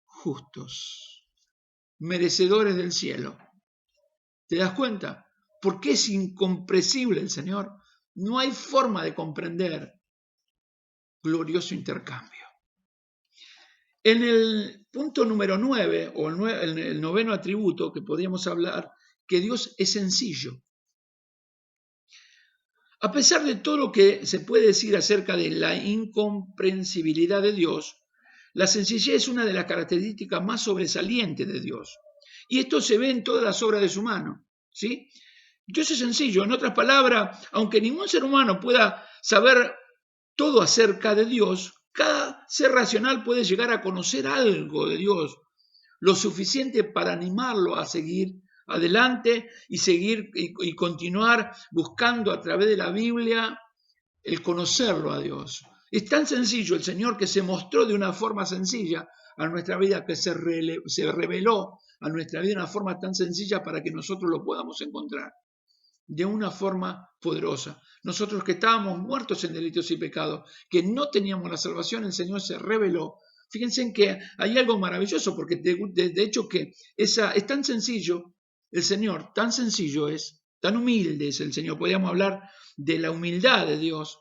justos, merecedores del cielo. ¿Te das cuenta? Porque es incomprensible el Señor. No hay forma de comprender glorioso intercambio. En el punto número 9, o el noveno atributo que podríamos hablar, que Dios es sencillo. A pesar de todo lo que se puede decir acerca de la incomprensibilidad de Dios, la sencillez es una de las características más sobresalientes de Dios. Y esto se ve en todas las obras de su mano, ¿sí? Dios es sencillo. En otras palabras, aunque ningún ser humano pueda saber todo acerca de Dios, cada ser racional puede llegar a conocer algo de Dios, lo suficiente para animarlo a seguir adelante y seguir y continuar buscando a través de la Biblia el conocerlo a Dios. Es tan sencillo el Señor que se mostró de una forma sencilla a nuestra vida, que se reveló a nuestra vida de una forma tan sencilla para que nosotros lo podamos encontrar de una forma poderosa. Nosotros que estábamos muertos en delitos y pecados, que no teníamos la salvación, el Señor se reveló. Fíjense en que hay algo maravilloso, porque de hecho que es tan sencillo, el Señor, tan sencillo es, tan humilde es el Señor. Podríamos hablar de la humildad de Dios,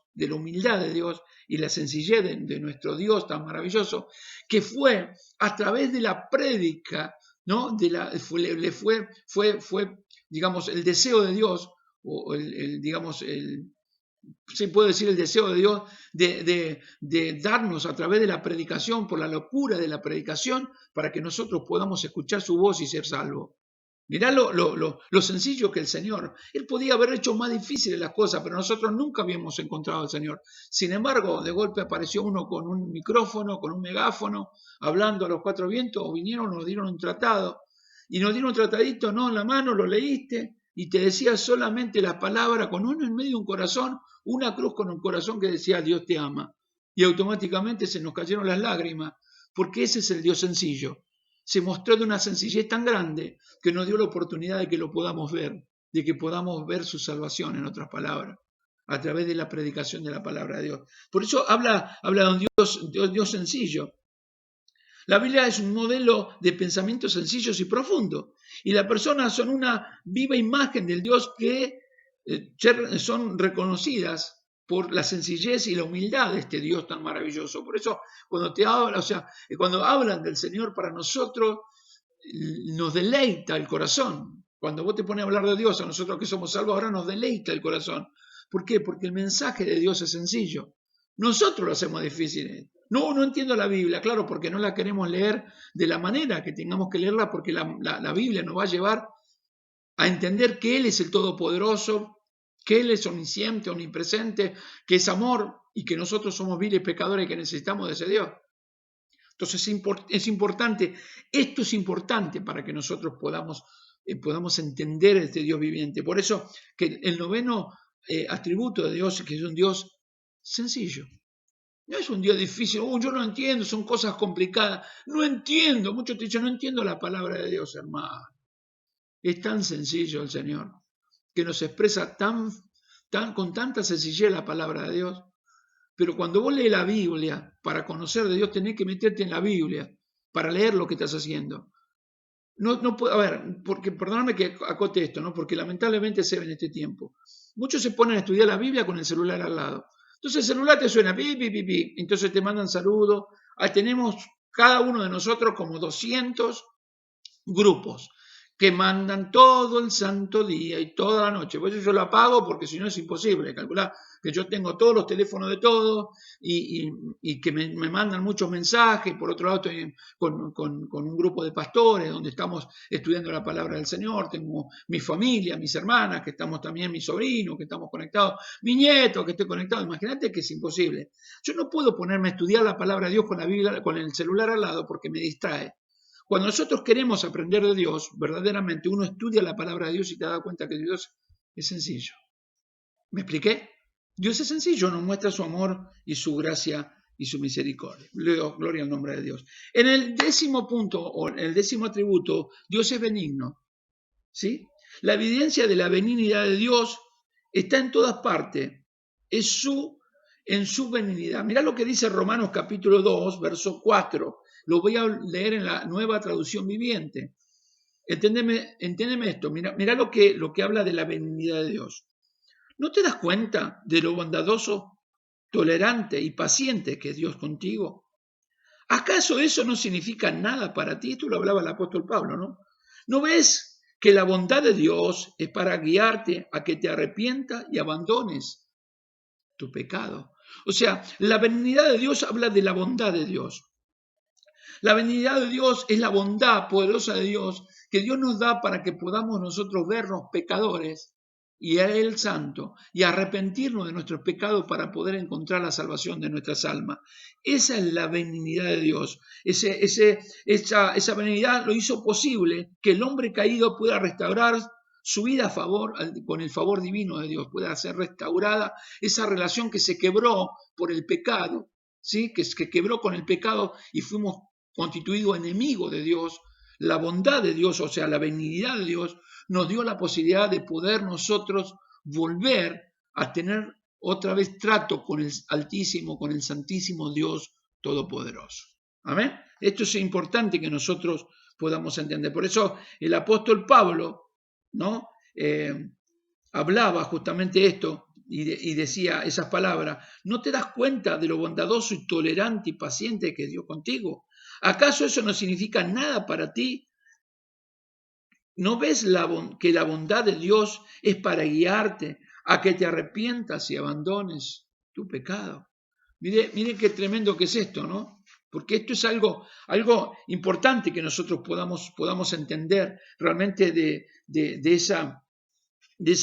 y la sencillez de nuestro Dios tan maravilloso, que fue a través de la prédica, ¿no? Fue, digamos, el deseo de Dios, o se puede decir el deseo de Dios de darnos a través de la predicación, por la locura de la predicación, para que nosotros podamos escuchar su voz y ser salvos. Mirá lo sencillo que el Señor, Él podía haber hecho más difíciles las cosas, pero nosotros nunca habíamos encontrado al Señor. Sin embargo, de golpe apareció uno con un micrófono, con un megáfono, hablando a los cuatro vientos, o vinieron, nos dieron un tratado, y nos dieron un tratadito, no en la mano, lo leíste, y te decía solamente la palabra, con uno en medio de un corazón, una cruz con un corazón que decía Dios te ama. Y automáticamente se nos cayeron las lágrimas, porque ese es el Dios sencillo. Se mostró de una sencillez tan grande que nos dio la oportunidad de que lo podamos ver, de que podamos ver su salvación, en otras palabras, a través de la predicación de la palabra de Dios. Por eso habla de un Dios sencillo. La Biblia es un modelo de pensamientos sencillos y profundos, y las personas son una viva imagen del Dios que son reconocidas por la sencillez y la humildad de este Dios tan maravilloso. Por eso, cuando hablan del Señor para nosotros, nos deleita el corazón. Cuando vos te pones a hablar de Dios, a nosotros que somos salvos, ahora nos deleita el corazón. ¿Por qué? Porque el mensaje de Dios es sencillo. Nosotros lo hacemos difícil. No entiendo la Biblia, claro, porque no la queremos leer de la manera que tengamos que leerla, porque la Biblia nos va a llevar a entender que Él es el Todopoderoso, que Él es omnisciente, omnipresente, que es amor y que nosotros somos viles pecadores y que necesitamos de ese Dios. Entonces es importante, esto es importante para que nosotros podamos entender a este Dios viviente. Por eso que el noveno atributo de Dios es que es un Dios sencillo. No es un Dios difícil, yo no entiendo, son cosas complicadas. No entiendo, muchos te dicen, no entiendo la palabra de Dios, hermano. Es tan sencillo el Señor, que nos expresa con tanta sencillez la palabra de Dios. Pero cuando vos lees la Biblia, para conocer de Dios, tenés que meterte en la Biblia, para leer lo que estás haciendo. No puedo, a ver, porque perdóname que acote esto, ¿no? Porque lamentablemente se ve en este tiempo. Muchos se ponen a estudiar la Biblia con el celular al lado. Entonces el celular te suena, pi, pi, pi, pi. Entonces te mandan saludos. Ahí tenemos cada uno de nosotros como 200 grupos que mandan todo el santo día y toda la noche. Por eso yo lo apago, porque si no es imposible. Calcular que yo tengo todos los teléfonos de todos y que me mandan muchos mensajes. Por otro lado, estoy con un grupo de pastores donde estamos estudiando la palabra del Señor. Tengo mi familia, mis hermanas, que estamos también, mis sobrinos, que estamos conectados, mi nieto, que estoy conectado. Imagínate que es imposible. Yo no puedo ponerme a estudiar la palabra de Dios con la Biblia, con el celular al lado, porque me distrae. Cuando nosotros queremos aprender de Dios, verdaderamente uno estudia la palabra de Dios y te da cuenta que Dios es sencillo. ¿Me expliqué? Dios es sencillo, nos muestra su amor y su gracia y su misericordia. Gloria al nombre de Dios. En el 10º punto, o en el 10º atributo, Dios es benigno. ¿Sí? La evidencia de la benignidad de Dios está en todas partes. Es en su benignidad. Mirá lo que dice Romanos capítulo 2, verso 4. Lo voy a leer en la Nueva Traducción Viviente. Entiéndeme esto. Mirá lo que habla de la benignidad de Dios. ¿No te das cuenta de lo bondadoso, tolerante y paciente que es Dios contigo? ¿Acaso eso no significa nada para ti? Esto lo hablaba el apóstol Pablo, ¿no? ¿No ves que la bondad de Dios es para guiarte a que te arrepientas y abandones tu pecado? O sea, la benignidad de Dios habla de la bondad de Dios. La benignidad de Dios es la bondad poderosa de Dios que Dios nos da para que podamos nosotros vernos pecadores y a Él santo y arrepentirnos de nuestros pecados para poder encontrar la salvación de nuestras almas. Esa es la benignidad de Dios. Esa benignidad lo hizo posible que el hombre caído pueda restaurar su vida a favor, con el favor divino de Dios, pueda ser restaurada esa relación que se quebró por el pecado, ¿sí? que quebró con el pecado y fuimos constituidos enemigos de Dios. La bondad de Dios, o sea, la benignidad de Dios, nos dio la posibilidad de poder nosotros volver a tener otra vez trato con el Altísimo, con el Santísimo Dios Todopoderoso. Amén. Esto es importante que nosotros podamos entender. Por eso el apóstol Pablo, ¿no? Hablaba justamente esto y decía esas palabras. ¿No te das cuenta de lo bondadoso y tolerante y paciente que es Dios contigo? ¿Acaso eso no significa nada para ti? ¿No ves que la bondad de Dios es para guiarte a que te arrepientas y abandones tu pecado? Mire qué tremendo que es esto, ¿no? Porque esto es algo importante que nosotros podamos entender realmente de esa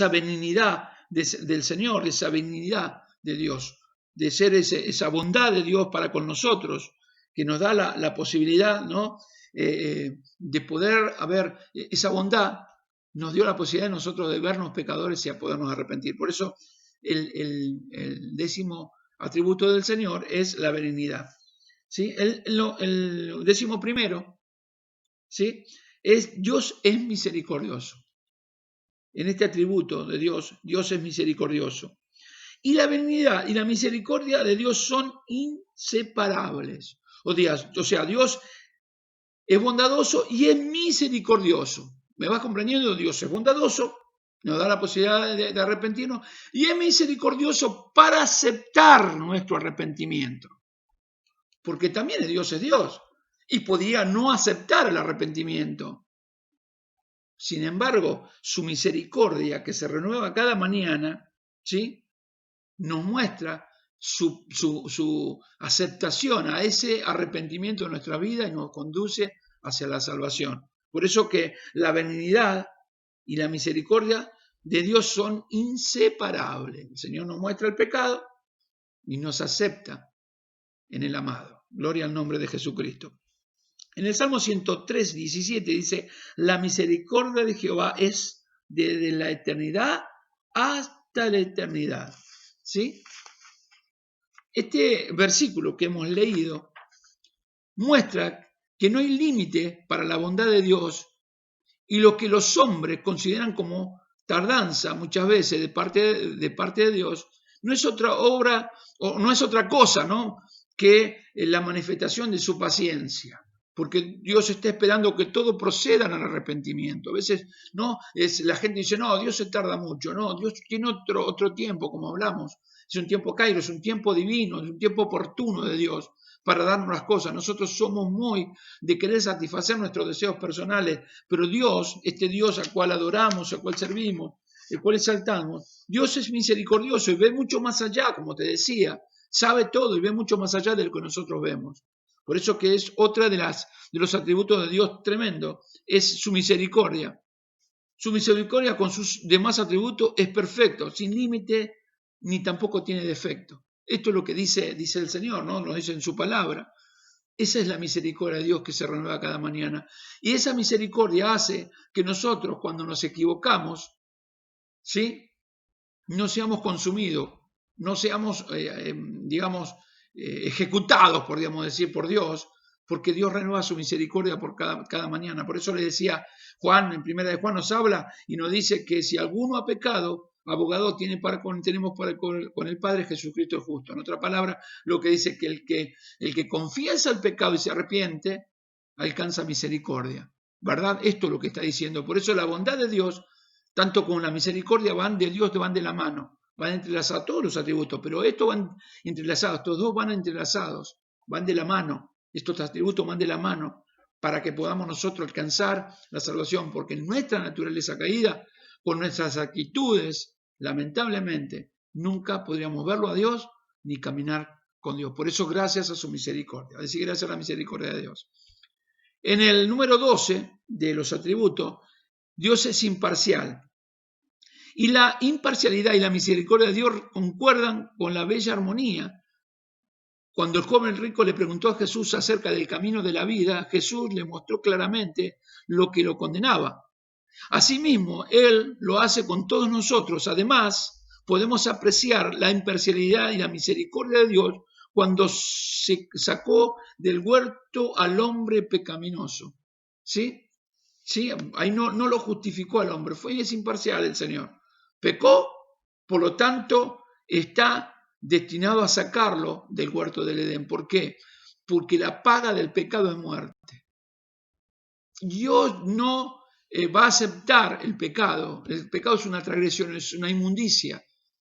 benignidad del Señor, de esa benignidad de Dios, de ser esa bondad de Dios para con nosotros, que nos da la posibilidad, ¿no? De poder haber esa bondad, nos dio la posibilidad de nosotros de vernos pecadores y a podernos arrepentir. Por eso el 10º atributo del Señor es la benignidad. ¿Sí? El 11º, ¿sí? Dios es misericordioso. En este atributo de Dios, Dios es misericordioso. Y la benignidad y la misericordia de Dios son inseparables. O sea, Dios es bondadoso y es misericordioso. ¿Me vas comprendiendo? Dios es bondadoso, nos da la posibilidad de arrepentirnos, y es misericordioso para aceptar nuestro arrepentimiento. Porque también Dios es Dios y podría no aceptar el arrepentimiento. Sin embargo, su misericordia, que se renueva cada mañana, ¿sí?, nos muestra su aceptación a ese arrepentimiento de nuestra vida y nos conduce hacia la salvación. Por eso que la benignidad y la misericordia de Dios son inseparables. El Señor nos muestra el pecado y nos acepta en el amado. Gloria al nombre de Jesucristo. En el Salmo 103, 17 dice: la misericordia de Jehová es desde la eternidad hasta la eternidad. ¿Sí? Este versículo que hemos leído muestra que no hay límite para la bondad de Dios, y lo que los hombres consideran como tardanza muchas veces de parte de Dios no es otra obra o no es otra cosa, ¿no?, que la manifestación de su paciencia. Porque Dios está esperando que todo procedan al arrepentimiento. A veces, ¿no?, la gente dice: no, Dios se tarda mucho, no, Dios tiene otro tiempo, como hablamos es un tiempo Kairos, es un tiempo divino, es un tiempo oportuno de Dios para darnos las cosas. Nosotros somos muy de querer satisfacer nuestros deseos personales, pero Dios, este Dios al cual adoramos, al cual servimos, el cual exaltamos, Dios es misericordioso y ve mucho más allá, como te decía, sabe todo y ve mucho más allá de lo que nosotros vemos. Por eso que es otra de los atributos de Dios tremendo, es su misericordia. Su misericordia con sus demás atributos es perfecto, sin límite ni tampoco tiene defecto. Esto es lo que dice el Señor, ¿no? Nos dice en su palabra. Esa es la misericordia de Dios que se renueva cada mañana. Y esa misericordia hace que nosotros, cuando nos equivocamos, ¿sí?, no seamos consumidos, no seamos, ejecutados, podríamos decir, por Dios, porque Dios renueva su misericordia por cada mañana. Por eso le decía Juan, en primera de Juan nos habla y nos dice que si alguno ha pecado, abogado tenemos con el Padre, Jesucristo el justo. En otra palabra, lo que dice que el que confiesa el pecado y se arrepiente, alcanza misericordia. ¿Verdad? Esto es lo que está diciendo. Por eso la bondad de Dios, tanto como la misericordia, van de Dios, van de la mano. Van entrelazados todos los atributos, pero estos van entrelazados, estos dos van entrelazados, van de la mano, estos atributos van de la mano para que podamos nosotros alcanzar la salvación, porque en nuestra naturaleza caída, con nuestras actitudes, lamentablemente, nunca podríamos verlo a Dios ni caminar con Dios. Por eso, gracias a su misericordia, es decir, gracias a la misericordia de Dios. En el número 12 de los atributos, Dios es imparcial. Y la imparcialidad y la misericordia de Dios concuerdan con la bella armonía. Cuando el joven rico le preguntó a Jesús acerca del camino de la vida, Jesús le mostró claramente lo que lo condenaba. Asimismo, Él lo hace con todos nosotros. Además, podemos apreciar la imparcialidad y la misericordia de Dios cuando se sacó del huerto al hombre pecaminoso. ¿Sí? ¿Sí? Ahí no lo justificó al hombre, es imparcial el Señor. Pecó, por lo tanto, está destinado a sacarlo del huerto del Edén. ¿Por qué? Porque la paga del pecado es muerte. Dios no va a aceptar el pecado. El pecado es una transgresión, es una inmundicia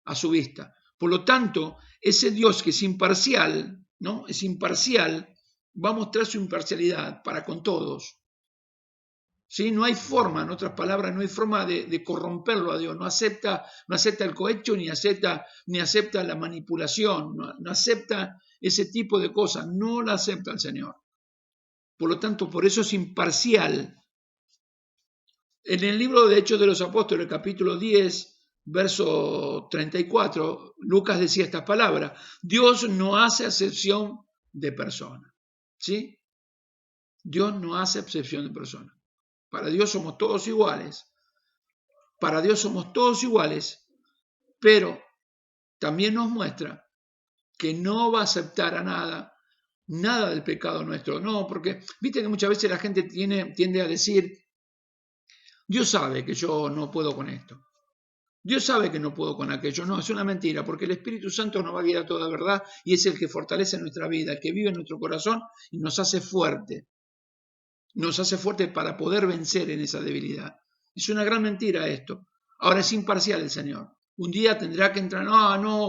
a su vista. Por lo tanto, ese Dios que es imparcial, ¿no? Es imparcial, va a mostrar su imparcialidad para con todos. ¿Sí? No hay forma, en otras palabras, no hay forma de corromperlo a Dios. No acepta el cohecho ni acepta la manipulación, no acepta ese tipo de cosas, no la acepta el Señor. Por lo tanto, por eso es imparcial. En el libro de Hechos de los Apóstoles, capítulo 10, verso 34, Lucas decía estas palabras: Dios no hace acepción de personas. ¿Sí? Dios no hace acepción de personas. Para Dios somos todos iguales. Para Dios somos todos iguales, pero también nos muestra que no va a aceptar a nada del pecado nuestro. No, porque viste que muchas veces la gente tiende a decir: Dios sabe que yo no puedo con esto. Dios sabe que no puedo con aquello. No, es una mentira, porque el Espíritu Santo nos va a guiar a toda verdad y es el que fortalece nuestra vida, el que vive en nuestro corazón y nos hace fuerte. Nos hace fuerte para poder vencer en esa debilidad. Es una gran mentira esto. Ahora es imparcial el Señor. Un día tendrá que entrar,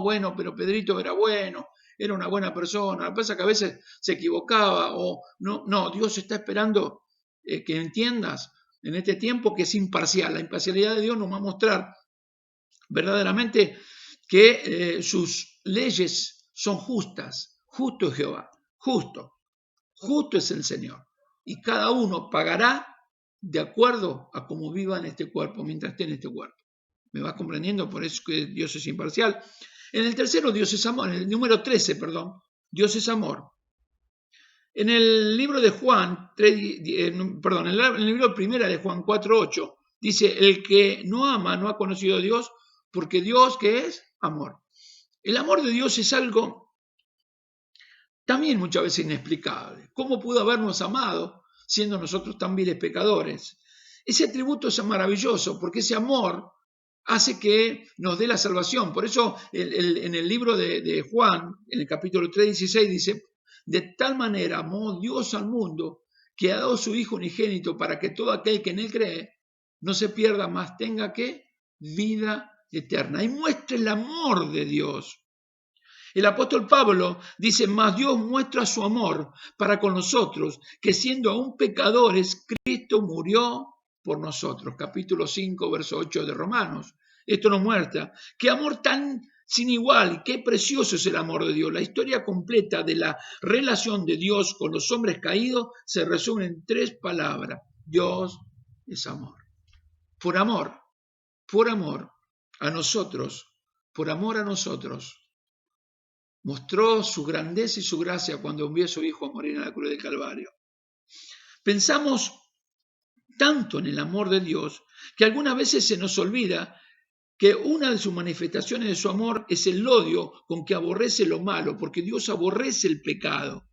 bueno, pero Pedrito era bueno, era una buena persona. Lo que pasa es que a veces se equivocaba o no, Dios está esperando que entiendas en este tiempo que es imparcial. La imparcialidad de Dios nos va a mostrar verdaderamente que sus leyes son justas. Justo es Jehová, justo es el Señor. Y cada uno pagará de acuerdo a cómo viva en este cuerpo, mientras esté en este cuerpo. ¿Me vas comprendiendo? Por eso que Dios es imparcial. En el tercero, Dios es amor. En el número 13, Dios es amor. En el libro de Juan, en el libro primera de Juan 4:8, dice: el que no ama no ha conocido a Dios, porque Dios, ¿qué es? Amor. El amor de Dios es algo también muchas veces inexplicable. ¿Cómo pudo habernos amado siendo nosotros tan viles pecadores? Ese atributo es maravilloso porque ese amor hace que nos dé la salvación. Por eso en el libro de Juan, en el capítulo 3:16, dice: de tal manera amó Dios al mundo que ha dado su Hijo unigénito para que todo aquel que en él cree no se pierda, más tenga que vida eterna. Y muestra el amor de Dios. El apóstol Pablo dice, mas Dios muestra su amor para con nosotros, que siendo aún pecadores, Cristo murió por nosotros. Capítulo 5, verso 8 de Romanos. Esto nos muestra qué amor tan sin igual, qué precioso es el amor de Dios. La historia completa de la relación de Dios con los hombres caídos se resume en 3 palabras. Dios es amor. Por amor a nosotros, por amor a nosotros, mostró su grandeza y su gracia cuando envió a su Hijo a morir en la cruz del Calvario. Pensamos tanto en el amor de Dios que algunas veces se nos olvida que una de sus manifestaciones de su amor es el odio con que aborrece lo malo, porque Dios aborrece el pecado,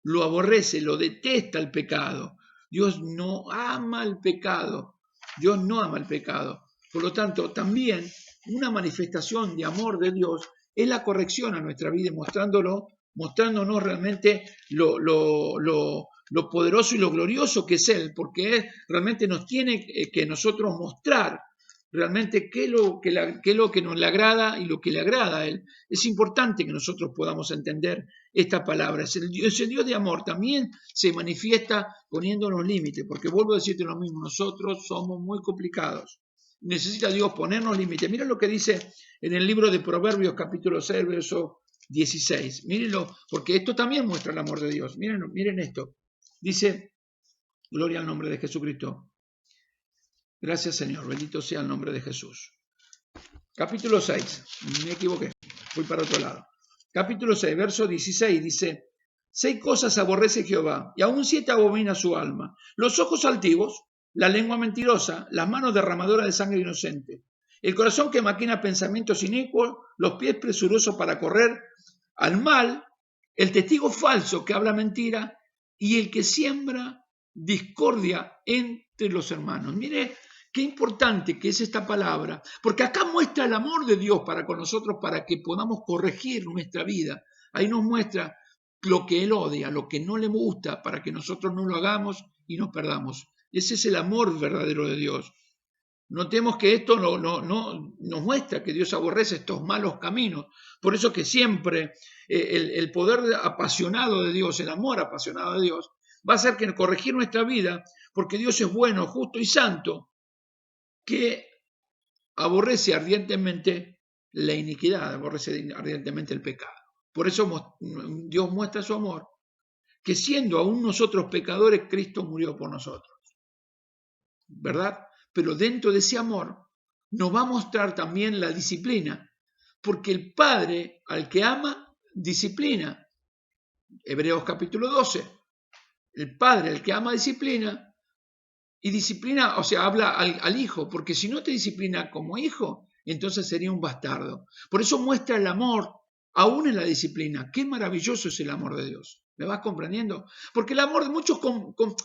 lo aborrece, lo detesta el pecado. Dios no ama el pecado, Dios no ama el pecado. Por lo tanto, también una manifestación de amor de Dios es la corrección a nuestra vida, mostrándonos realmente lo poderoso y lo glorioso que es Él, porque Él realmente nos tiene que nosotros mostrar realmente qué es lo que nos le agrada y lo que le agrada a Él. Es importante que nosotros podamos entender esta palabra. Ese Dios de amor también se manifiesta poniéndonos límites, porque vuelvo a decirte lo mismo, nosotros somos muy complicados. Necesita Dios ponernos límites. Mira lo que dice en el libro de Proverbios, capítulo 6, verso 16. Mírenlo, porque esto también muestra el amor de Dios. Miren esto. Dice, gloria al nombre de Jesucristo. Gracias, Señor. Bendito sea el nombre de Jesús. Capítulo 6. Me equivoqué. Fui para otro lado. Capítulo 6, verso 16. Dice, 6 cosas aborrece Jehová, y aún 7 abomina su alma. Los ojos altivos, la lengua mentirosa, las manos derramadoras de sangre inocente, el corazón que maquina pensamientos inicuos, los pies presurosos para correr al mal, el testigo falso que habla mentira y el que siembra discordia entre los hermanos. Mire qué importante que es esta palabra, porque acá muestra el amor de Dios para con nosotros, para que podamos corregir nuestra vida. Ahí nos muestra lo que Él odia, lo que no le gusta, para que nosotros no lo hagamos y nos perdamos. Ese es el amor verdadero de Dios. Notemos que esto no nos muestra que Dios aborrece estos malos caminos. Por eso que siempre el poder apasionado de Dios, el amor apasionado de Dios, va a hacer que corregir nuestra vida, porque Dios es bueno, justo y santo, que aborrece ardientemente la iniquidad, aborrece ardientemente el pecado. Por eso Dios muestra su amor, que siendo aún nosotros pecadores, Cristo murió por nosotros. ¿Verdad? Pero dentro de ese amor nos va a mostrar también la disciplina, porque el Padre al que ama, disciplina. Hebreos capítulo 12. El Padre al que ama, disciplina. Y disciplina, o sea, habla al hijo, porque si no te disciplina como hijo, entonces sería un bastardo. Por eso muestra el amor, aún en la disciplina. Qué maravilloso es el amor de Dios. ¿Me vas comprendiendo? Porque el amor de muchos,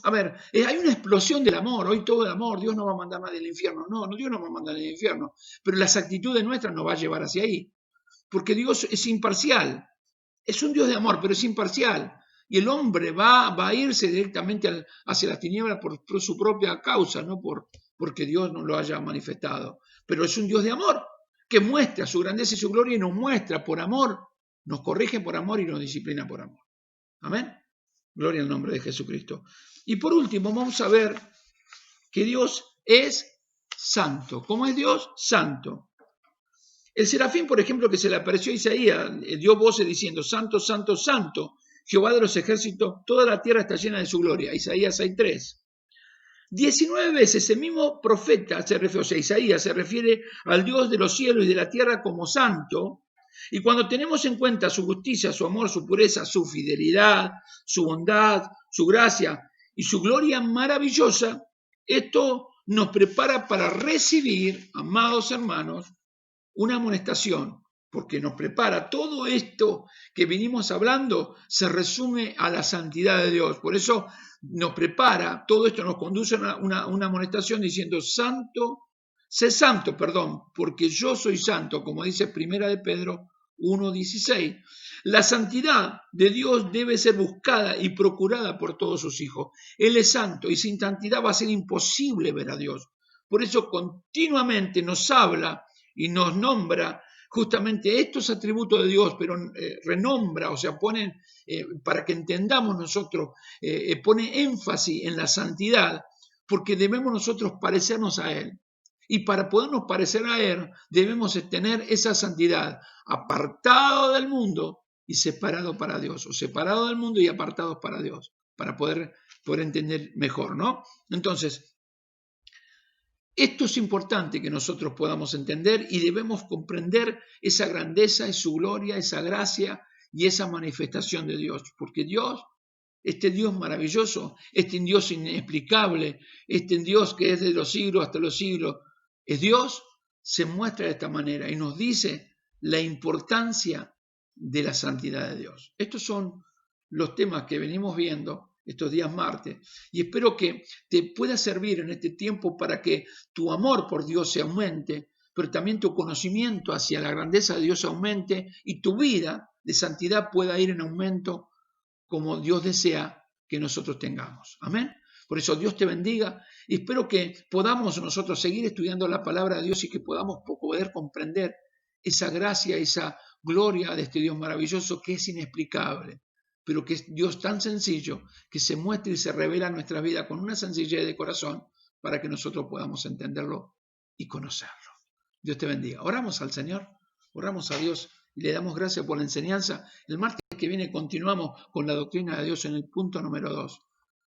a ver, hay una explosión del amor, hoy todo el amor, Dios no va a mandar a nadie al infierno. No, Dios no va a mandar al infierno, pero las actitudes nuestras nos va a llevar hacia ahí. Porque Dios es imparcial, es un Dios de amor, pero es imparcial. Y el hombre va a irse directamente hacia las tinieblas por su propia causa, no porque Dios no lo haya manifestado. Pero es un Dios de amor, que muestra su grandeza y su gloria y nos muestra por amor, nos corrige por amor y nos disciplina por amor. Amén. Gloria al nombre de Jesucristo. Y por último, vamos a ver que Dios es santo. ¿Cómo es Dios? Santo. El serafín, por ejemplo, que se le apareció a Isaías, dio voces diciendo, santo, santo, santo, Jehová de los ejércitos, toda la tierra está llena de su gloria. Isaías 6:3. 19 veces el mismo profeta Isaías se refiere al Dios de los cielos y de la tierra como santo, y cuando tenemos en cuenta su justicia, su amor, su pureza, su fidelidad, su bondad, su gracia y su gloria maravillosa, esto nos prepara para recibir, amados hermanos, una amonestación, porque nos prepara. Todo esto que venimos hablando se resume a la santidad de Dios. Por eso nos prepara, todo esto nos conduce a una amonestación diciendo, sé santo, porque yo soy santo, como dice Primera de Pedro 1:16. La santidad de Dios debe ser buscada y procurada por todos sus hijos. Él es santo y sin santidad va a ser imposible ver a Dios. Por eso continuamente nos habla y nos nombra justamente estos atributos de Dios, pero renombra, o sea, ponen, para que entendamos nosotros, pone énfasis en la santidad, porque debemos nosotros parecernos a Él. Y para podernos parecer a Él, debemos tener esa santidad, apartado del mundo y separado para Dios, o separado del mundo y apartados para Dios, para poder entender mejor, ¿no? Entonces, esto es importante que nosotros podamos entender y debemos comprender esa grandeza y su gloria, esa gracia y esa manifestación de Dios, porque Dios, este Dios maravilloso, este Dios inexplicable, este Dios que es de los siglos hasta los siglos, es Dios, se muestra de esta manera y nos dice la importancia de la santidad de Dios. Estos son los temas que venimos viendo estos días martes, y espero que te pueda servir en este tiempo para que tu amor por Dios se aumente, pero también tu conocimiento hacia la grandeza de Dios aumente y tu vida de santidad pueda ir en aumento como Dios desea que nosotros tengamos. Amén. Por eso Dios te bendiga y espero que podamos nosotros seguir estudiando la palabra de Dios y que podamos poder comprender esa gracia, esa gloria de este Dios maravilloso que es inexplicable, pero que es Dios tan sencillo que se muestra y se revela en nuestra vida con una sencillez de corazón para que nosotros podamos entenderlo y conocerlo. Dios te bendiga. Oramos al Señor, oramos a Dios y le damos gracias por la enseñanza. El martes que viene continuamos con la doctrina de Dios en el punto número 2.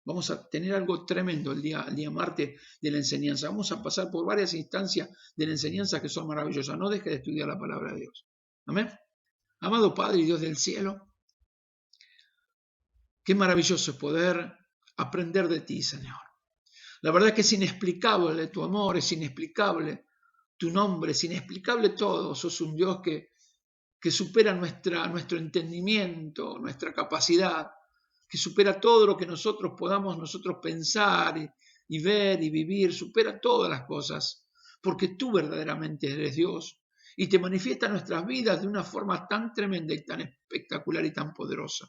Vamos a tener algo tremendo el día martes de la enseñanza. Vamos a pasar por varias instancias de la enseñanza que son maravillosas. No deje de estudiar la palabra de Dios. Amén. Amado Padre y Dios del cielo, qué maravilloso es poder aprender de ti, Señor. La verdad es que es inexplicable tu amor, es inexplicable tu nombre, es inexplicable todo. Sos un Dios que supera nuestro entendimiento, nuestra capacidad, que supera todo lo que nosotros podamos pensar y ver y vivir, supera todas las cosas, porque tú verdaderamente eres Dios y te manifiesta en nuestras vidas de una forma tan tremenda y tan espectacular y tan poderosa.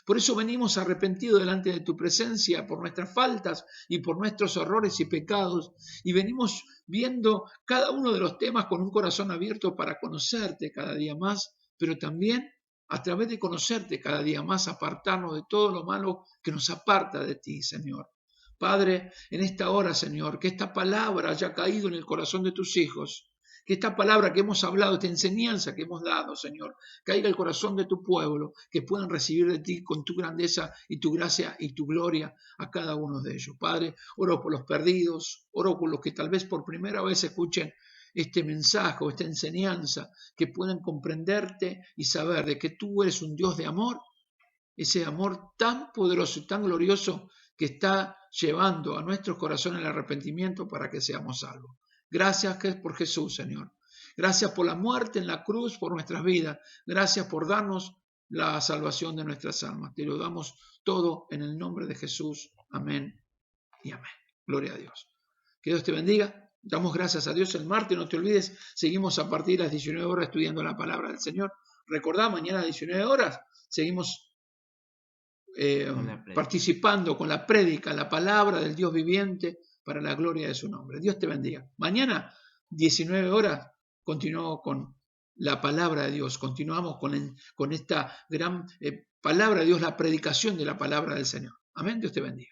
Por eso venimos arrepentidos delante de tu presencia por nuestras faltas y por nuestros errores y pecados, y venimos viendo cada uno de los temas con un corazón abierto para conocerte cada día más, pero también a través de conocerte cada día más, apartarnos de todo lo malo que nos aparta de ti, Señor. Padre, en esta hora, Señor, que esta palabra haya caído en el corazón de tus hijos, que esta palabra que hemos hablado, esta enseñanza que hemos dado, Señor, caiga el corazón de tu pueblo, que puedan recibir de ti con tu grandeza y tu gracia y tu gloria a cada uno de ellos. Padre, oro por los perdidos, oro por los que tal vez por primera vez escuchen este mensaje o esta enseñanza, que puedan comprenderte y saber de que tú eres un Dios de amor, ese amor tan poderoso y tan glorioso que está llevando a nuestros corazones el arrepentimiento para que seamos salvos. Gracias por Jesús, Señor. Gracias por la muerte en la cruz, por nuestras vidas. Gracias por darnos la salvación de nuestras almas. Te lo damos todo en el nombre de Jesús. Amén y amén. Gloria a Dios. Que Dios te bendiga. Damos gracias a Dios el martes. No te olvides, seguimos a partir de las 19 horas estudiando la palabra del Señor. Recordá, mañana a 19 horas seguimos participando con la prédica, la palabra del Dios viviente para la gloria de su nombre. Dios te bendiga. Mañana, 19 horas, continuamos con la palabra de Dios, continuamos con esta gran palabra de Dios, la predicación de la palabra del Señor. Amén, Dios te bendiga.